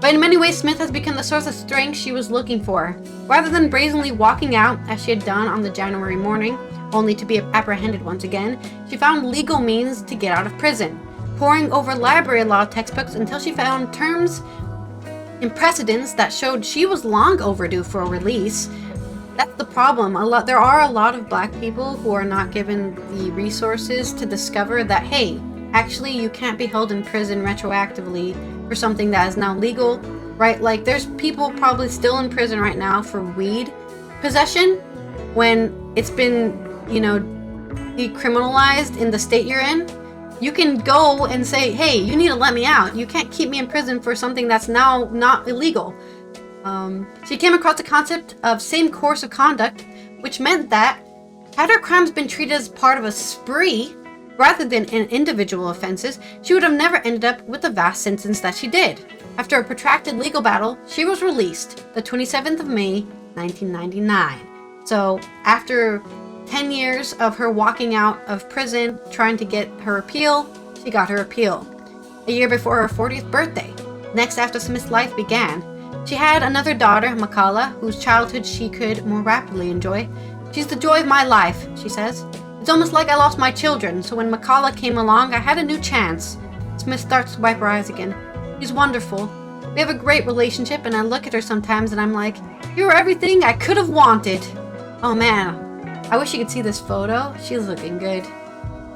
[SPEAKER 1] But in many ways, Smith has become the source of strength she was looking for. Rather than brazenly walking out, as she had done on the January morning, only to be apprehended once again, she found legal means to get out of prison, poring over library law textbooks until she found terms and precedents that showed she was long overdue for a release. That's the problem. There are a lot of black people who are not given the resources to discover that, hey, actually you can't be held in prison retroactively for something that is now legal, right? Like, there's people probably still in prison right now for weed possession when it's been, decriminalized in the state you're in. You can go and say, hey, you need to let me out. You can't keep me in prison for something that's now not illegal. She came across the concept of same course of conduct, which meant that had her crimes been treated as part of a spree rather than in individual offenses, she would have never ended up with the vast sentence that she did. After a protracted legal battle, she was released the 27th of May, 1999. So after 10 years of her walking out of prison, trying to get her appeal, she got her appeal. A year before her 40th birthday, next after Smith's life began, she had another daughter, Makala, whose childhood she could more rapidly enjoy. She's the joy of my life, she says. It's almost like I lost my children, so when Makala came along, I had a new chance. Smith starts to wipe her eyes again. She's wonderful. We have a great relationship, and I look at her sometimes and I'm like, you're everything I could have wanted. Oh man, I wish you could see this photo. She's looking good.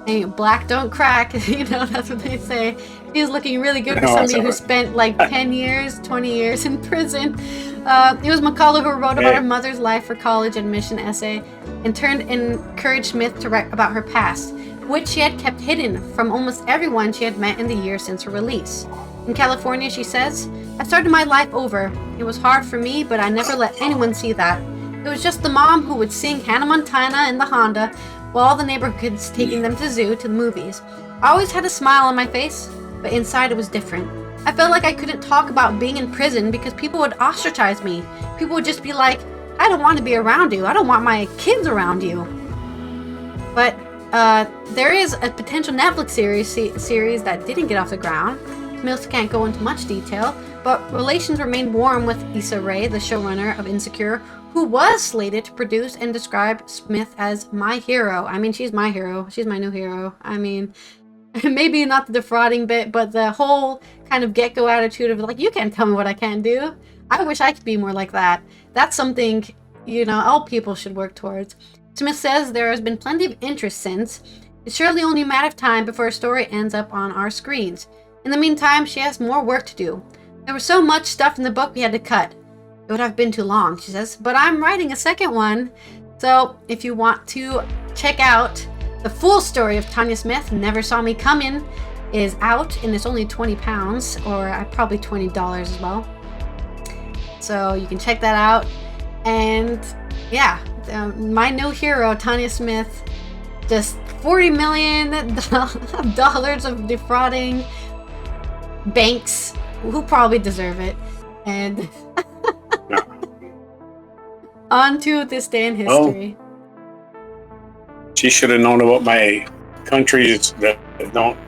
[SPEAKER 1] And black don't crack, that's what they say. She's looking really good for somebody who spent like 10 years, 20 years in prison. It was Makala who wrote about her mother's life for college admission essay and encouraged Smith to write about her past, which she had kept hidden from almost everyone she had met in the years since her release. In California, she says, I started my life over. It was hard for me, but I never let anyone see that. It was just the mom who would sing Hannah Montana in the Honda while all the neighborhood kids taking them to zoo to the movies. I always had a smile on my face, but inside it was different. I felt like I couldn't talk about being in prison because people would ostracize me. People would just be like, I don't want to be around you. I don't want my kids around you. But there is a potential Netflix series that didn't get off the ground. Smith can't go into much detail, but relations remain warm with Issa Rae, the showrunner of Insecure, who was slated to produce and describe Smith as my hero. I mean, she's my hero. She's my new hero. I mean, maybe not the defrauding bit, but the whole kind of get-go attitude of like, you can't tell me what I can't do. I wish I could be more like that. That's something, all people should work towards. Smith says there has been plenty of interest since. It's surely only a matter of time before a story ends up on our screens. In the meantime, she has more work to do. There was so much stuff in the book we had to cut. It would have been too long, she says, but I'm writing a second one. So if you want to check out the full story of Tanya Smith, Never Saw Me Coming, is out, and it's only £20, or probably $20 as well. So you can check that out. And yeah, my new hero, Tanya Smith, just $40 million of defrauding banks who probably deserve it. And On to this day in history.
[SPEAKER 2] She should have known about my countries that don't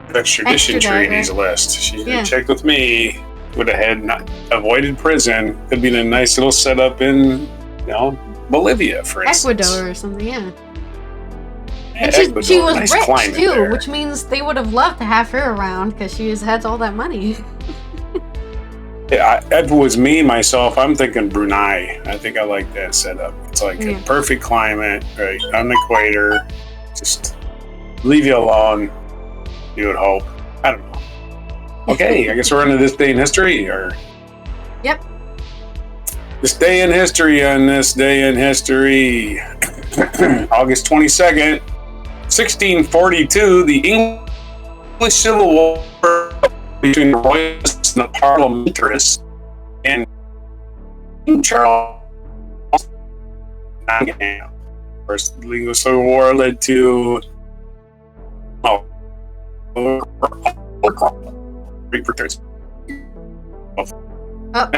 [SPEAKER 2] have extradition treaties list. She should have checked with me. Would have had not avoided prison. Could be a nice little setup in, Bolivia, for instance.
[SPEAKER 1] Ecuador or something, yeah.
[SPEAKER 2] And
[SPEAKER 1] she was
[SPEAKER 2] nice
[SPEAKER 1] rich too,
[SPEAKER 2] there.
[SPEAKER 1] which means they would have loved to have her around because she has all that money.
[SPEAKER 2] Yeah, if it was me, myself, I'm thinking Brunei. I think I like that setup. It's like a perfect climate, right, on the equator. Just leave you alone, you would hope. I don't know. Okay, I guess we're into this day in history, or...
[SPEAKER 1] Yep.
[SPEAKER 2] This day in history on this day in history. August 22nd, 1642, the English Civil War between the Royalists and the Parliamentarists and King Charles. First, the English Civil War led to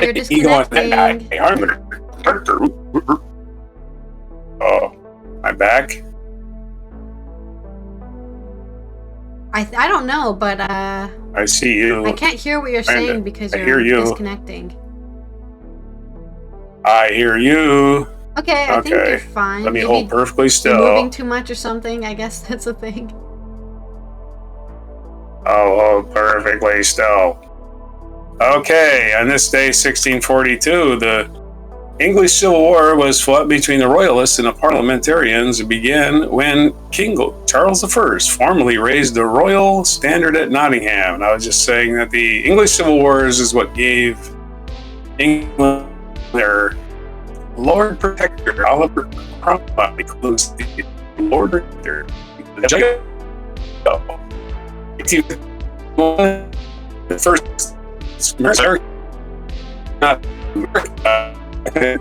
[SPEAKER 1] you're disconnecting.
[SPEAKER 2] Oh, my back?
[SPEAKER 1] I don't know, but
[SPEAKER 2] I see you.
[SPEAKER 1] I can't hear what you're saying because you're disconnecting.
[SPEAKER 2] I hear you.
[SPEAKER 1] Okay, I think you're fine.
[SPEAKER 2] Let me hold perfectly still.
[SPEAKER 1] You're moving too much or something. I guess that's a thing.
[SPEAKER 2] I'll hold perfectly still. Okay, on this day, 1642, the English Civil War was fought between the Royalists and the Parliamentarians and began when King Charles I formally raised the royal standard at Nottingham. And I was just saying that the English Civil Wars is what gave England their Lord Protector. Oliver Cromwell includes the Lord Protector. The first America, not America.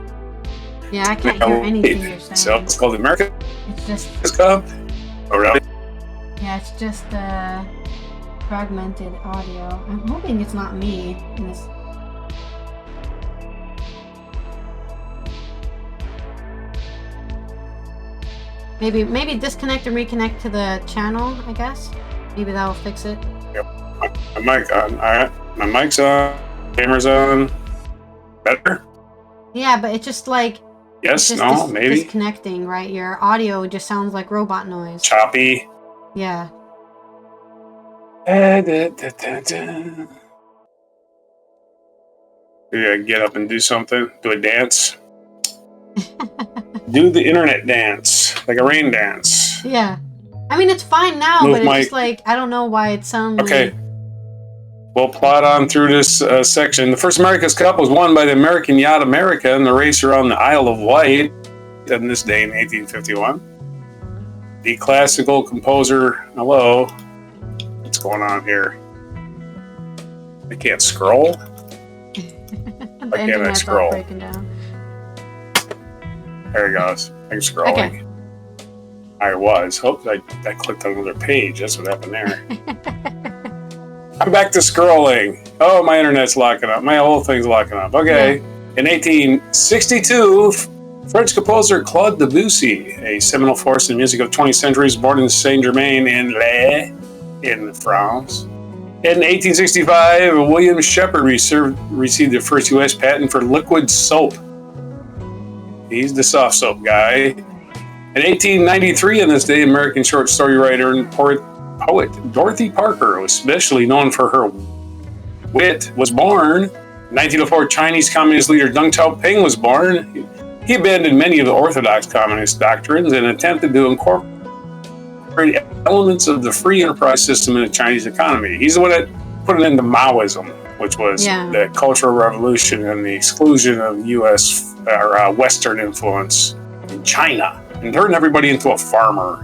[SPEAKER 1] Yeah, I can't hear anything you're saying.
[SPEAKER 2] So it's called America.
[SPEAKER 1] It's just
[SPEAKER 2] Cup. Oh, really?
[SPEAKER 1] Yeah, it's just fragmented audio. I'm hoping it's not me. Maybe disconnect and reconnect to the channel, I guess. Maybe that'll fix it.
[SPEAKER 2] Yep. My mic on. Alright. My mic's on. Camera's on. Better?
[SPEAKER 1] Yeah, but it's just like...
[SPEAKER 2] Yes, no, maybe?
[SPEAKER 1] Disconnecting, right? Your audio just sounds like robot noise.
[SPEAKER 2] Choppy.
[SPEAKER 1] Yeah.
[SPEAKER 2] Yeah, get up and do something. Do a dance. Do the internet dance. Like a rain dance.
[SPEAKER 1] Yeah. I mean, it's fine now, but it's just like, I don't know why it sounds
[SPEAKER 2] okay. We'll plot on through this section. The first America's Cup was won by the American yacht America in the race around the Isle of Wight on this day in 1851. The classical composer, hello, what's going on here? I can't scroll? Why can't I scroll? There he goes. I'm scrolling. Okay. I was. Hope I clicked on another page. That's what happened there. I'm back to scrolling. Oh, my internet's locking up. My whole thing's locking up. Okay. Yeah. In 1862, French composer Claude Debussy, a seminal force in the music of the 20th century, was born in Saint-Germain-en-Laye in France. In 1865, William Shepard received the first U.S. patent for liquid soap. He's the soft soap guy. In 1893, on this day, American short story writer and poet Dorothy Parker, especially known for her wit, was born. In 1904, Chinese Communist leader Deng Xiaoping was born. He abandoned many of the orthodox communist doctrines and attempted to incorporate elements of the free enterprise system in the Chinese economy. He's the one that put it into Maoism, which was the Cultural Revolution and the exclusion of U.S. or Western influence in China, and turned everybody into a farmer.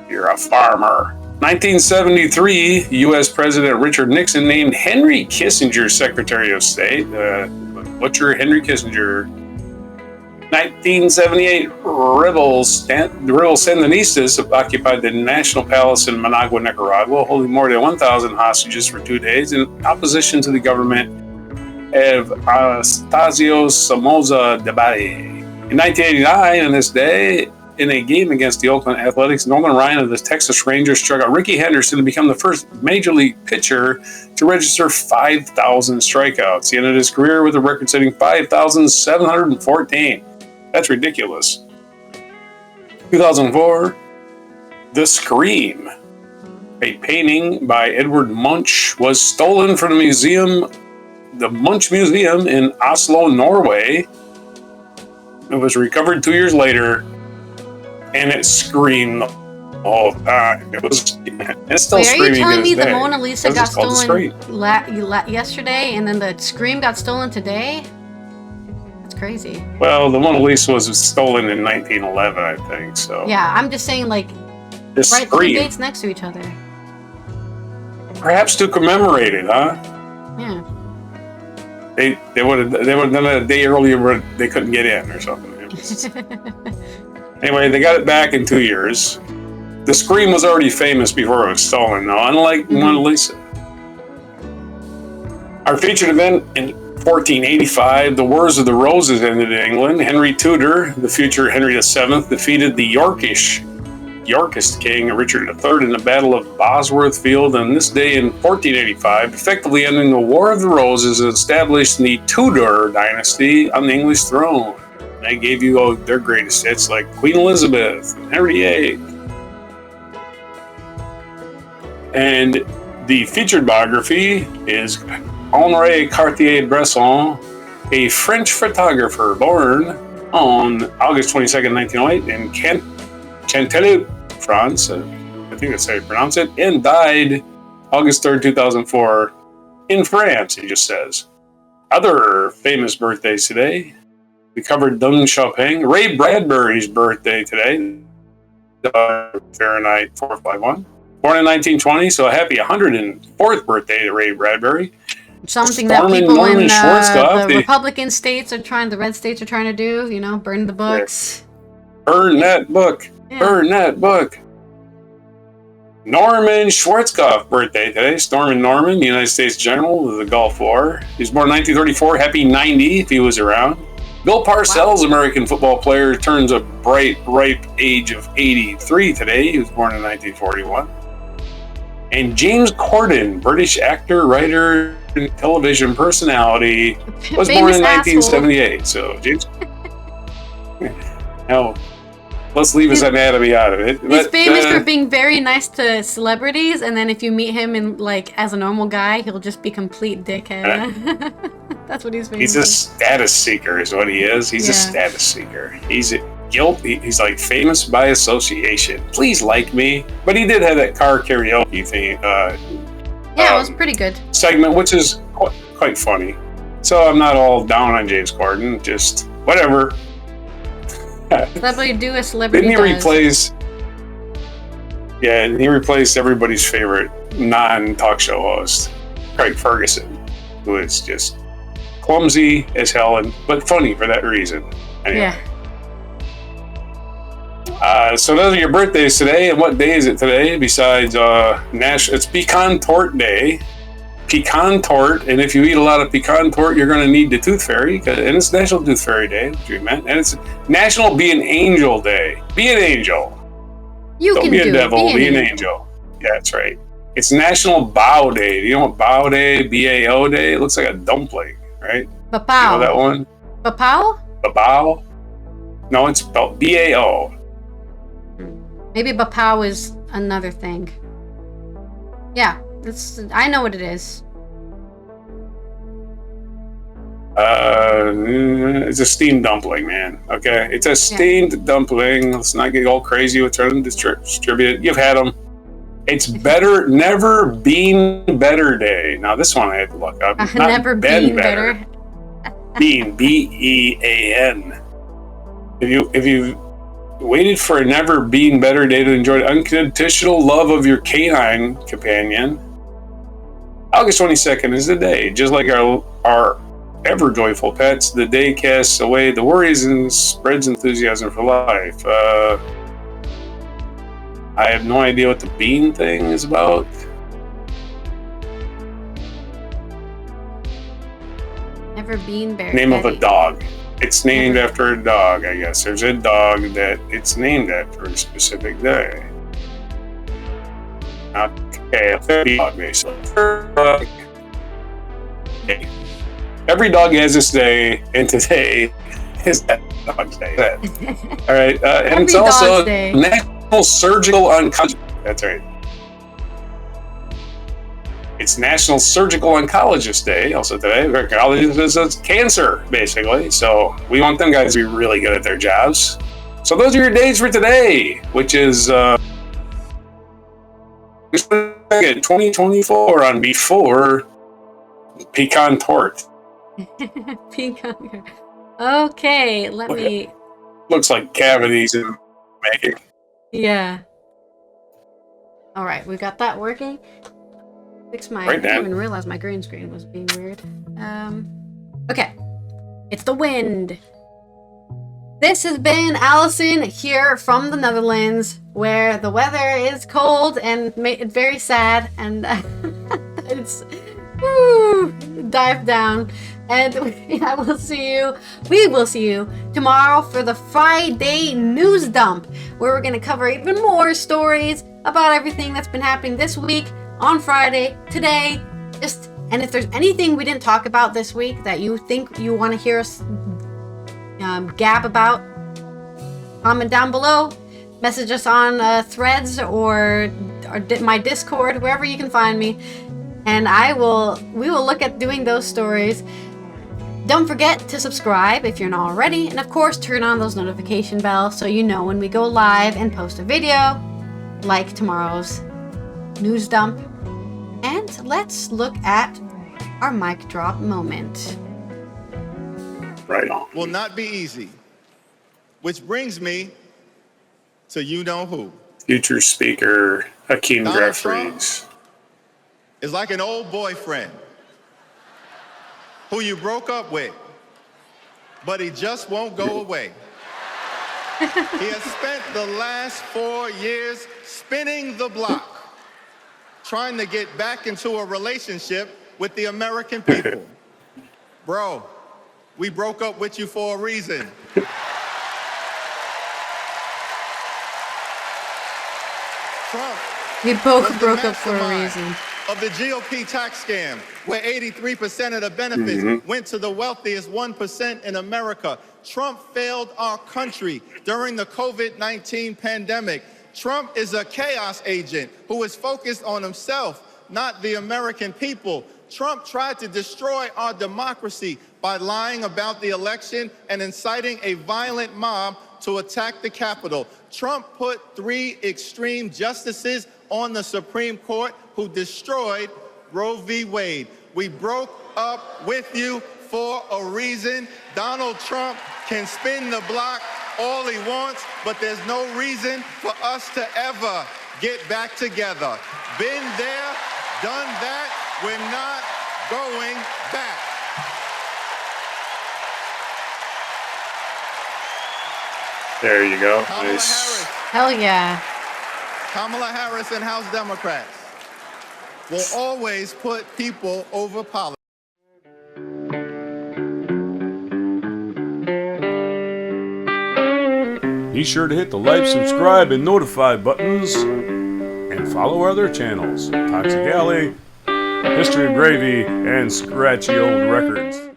[SPEAKER 2] You're a farmer. 1973, U.S. President Richard Nixon named Henry Kissinger Secretary of State. Butcher Henry Kissinger. 1978, rebel Sandinistas occupied the National Palace in Managua, Nicaragua, holding more than 1,000 hostages for 2 days in opposition to the government of Anastasio Somoza Debate. In 1989, on this day, in a game against the Oakland Athletics, Nolan Ryan of the Texas Rangers struck out Ricky Henderson to become the first major league pitcher to register 5,000 strikeouts. He ended his career with a record-setting 5,714. That's ridiculous. 2004, The Scream, a painting by Edward Munch, was stolen from the Munch Museum in Oslo, Norway. It was recovered 2 years later, and it screamed the whole time. It's still
[SPEAKER 1] Wait, are
[SPEAKER 2] screaming.
[SPEAKER 1] you telling me the
[SPEAKER 2] day.
[SPEAKER 1] Mona Lisa got
[SPEAKER 2] called The
[SPEAKER 1] stolen
[SPEAKER 2] Scream.
[SPEAKER 1] yesterday, and then the Scream got stolen today? That's crazy.
[SPEAKER 2] Well, the Mona Lisa was stolen in 1911, I think. So
[SPEAKER 1] Yeah, I'm just saying, like,
[SPEAKER 2] The
[SPEAKER 1] right, two
[SPEAKER 2] Scream,
[SPEAKER 1] dates next to each other.
[SPEAKER 2] perhaps to commemorate it, huh?
[SPEAKER 1] Yeah.
[SPEAKER 2] They would have done it a day earlier, but they couldn't get in or something. Anyway, they got it back in 2 years. The Scream was already famous before it was stolen, though, unlike Mona Lisa. Our featured event in 1485, the Wars of the Roses ended in England. Henry Tudor, the future Henry VII, defeated the Yorkist king Richard III in the Battle of Bosworth Field on this day in 1485, effectively ending the War of the Roses and established the Tudor dynasty on the English throne. They gave you their greatest hits like Queen Elizabeth and Henry VIII. And the featured biography is Henri Cartier-Bresson, a French photographer born on August 22nd, 1908 in Chanteloup, France. I think that's how you pronounce it. And died August 3rd, 2004 in France, he just says. Other famous birthdays today. We covered Deng Xiaoping. Ray Bradbury's birthday today. Fahrenheit 451. Born in 1920, so a happy 104th birthday to Ray Bradbury.
[SPEAKER 1] Something that people in the Republican states are trying, the red states are trying to do, you know, burn the books.
[SPEAKER 2] Burn that book. Yeah. Burn that book. Norman Schwarzkopf birthday today. Norman Norman, the United States General of the Gulf War. He was born in 1934. Happy 90 if he was around. Bill Parcells, American football player, turns a bright, ripe age of 83 today. He was born in 1941. And James Corden, British actor, writer, and television personality, was born in 1978. So, James. Now, let's leave his anatomy out of it.
[SPEAKER 1] He's famous for being very nice to celebrities, and then if you meet him in as a normal guy, he'll just be complete dickhead. That's what he's famous for.
[SPEAKER 2] He's a status seeker, is what he is. He's a status seeker. He's guilty. He's like famous by association. Please like me. But he did have that car karaoke thing.
[SPEAKER 1] It was pretty good.
[SPEAKER 2] Segment, which is quite funny. So I'm not all down on James Corden. Just whatever.
[SPEAKER 1] That's what you do a celebrity.
[SPEAKER 2] Didn't he replace? Yeah, and he replaced everybody's favorite non-talk show host, Craig Ferguson, who is just clumsy as hell, but funny for that reason. Anyway.
[SPEAKER 1] Yeah.
[SPEAKER 2] So those are your birthdays today, and what day is it today? Besides it's Pecan Tort Day. Pecan Tort, and if you eat a lot of pecan tort, you're going to need the Tooth Fairy, and it's National Tooth Fairy Day, which we meant, and it's National Be an Angel Day. Be an angel. Don't be a devil, be an angel. Yeah, that's right. It's National Bao Day. Do you know what Bao Day, B-A-O Day? It looks like a dumpling, right?
[SPEAKER 1] Babao.
[SPEAKER 2] You know that one?
[SPEAKER 1] Babao?
[SPEAKER 2] Babao? No, it's spelled B-A-O.
[SPEAKER 1] Maybe Babao is another thing. Yeah. I know what it is.
[SPEAKER 2] It's a steamed dumpling, man. Okay, it's a steamed dumpling. Let's not get all crazy with trying to distribute it. You've had them. It's better. Never been better day. Now this one I had to look up.
[SPEAKER 1] Never been better.
[SPEAKER 2] Bean, B-E-A-N. If you waited for a never been better day to enjoy the unconditional love of your canine companion, August 22nd is the day. Just like our ever joyful pets, the day casts away the worries and spreads enthusiasm for life. I have no idea what the bean thing is about.
[SPEAKER 1] Never been Bear.
[SPEAKER 2] Name of a dog. It's named after a dog, I guess. There's a dog that it's named after a specific day. Okay, a fairy dog, basically. Every dog has this day, and today is that dog's day. All right, and it's also National Surgical Oncologist. That's right. It's National Surgical Oncologist Day also today. Oncologist is cancer, basically. So we want them guys to be really good at their jobs. So those are your days for today, which is 2024 on Before Pecan Tort.
[SPEAKER 1] Pecan. Okay, let me...
[SPEAKER 2] Looks like cavities in the making.
[SPEAKER 1] Yeah. All right, we got that working. Fix my...
[SPEAKER 2] Right,
[SPEAKER 1] I didn't even realize my green screen was being weird. Okay. It's the wind. This has been Allison here from the Netherlands, where the weather is cold and it's very sad, and it's... dive down. And we will see you tomorrow for the Friday news dump, where we're going to cover even more stories about everything that's been happening this week on Friday, today. And if there's anything we didn't talk about this week that you think you want to hear us gab about, comment down below, message us on Threads or my Discord, wherever you can find me, and we will look at doing those stories. Don't forget to subscribe if you're not already, and of course turn on those notification bells so you know when we go live and post a video like tomorrow's news dump. And let's look at our mic drop moment.
[SPEAKER 2] Right on.
[SPEAKER 3] Will not be easy. Which brings me to you know who.
[SPEAKER 2] Future Speaker Hakeem
[SPEAKER 3] Donald
[SPEAKER 2] Jeffries
[SPEAKER 3] is like an old boyfriend who you broke up with, but he just won't go away. He has spent the last 4 years spinning the block, trying to get back into a relationship with the American people. Bro, we broke up with you for a reason. Trump.
[SPEAKER 1] We both broke up for a reason.
[SPEAKER 3] Of the GOP tax scam, where 83% of the benefits went to the wealthiest 1% in America. Trump failed our country during the COVID-19 pandemic. Trump is a chaos agent who is focused on himself, not the American people. Trump tried to destroy our democracy by lying about the election and inciting a violent mob to attack the Capitol. Trump put 3 extreme justices on the Supreme Court who destroyed Roe v. Wade. We broke up with you for a reason. Donald Trump can spin the block all he wants, but there's no reason for us to ever get back together. Been there, done that, we're not going back.
[SPEAKER 2] There you go.
[SPEAKER 3] Kamala
[SPEAKER 2] Nice.
[SPEAKER 3] Harris.
[SPEAKER 1] Hell yeah.
[SPEAKER 3] Kamala Harris and House Democrats will always put people over politics.
[SPEAKER 4] Be sure to hit the like, subscribe, and notify buttons, and follow our other channels, Toxic Alley, History of Gravy, and Scratchy Old Records.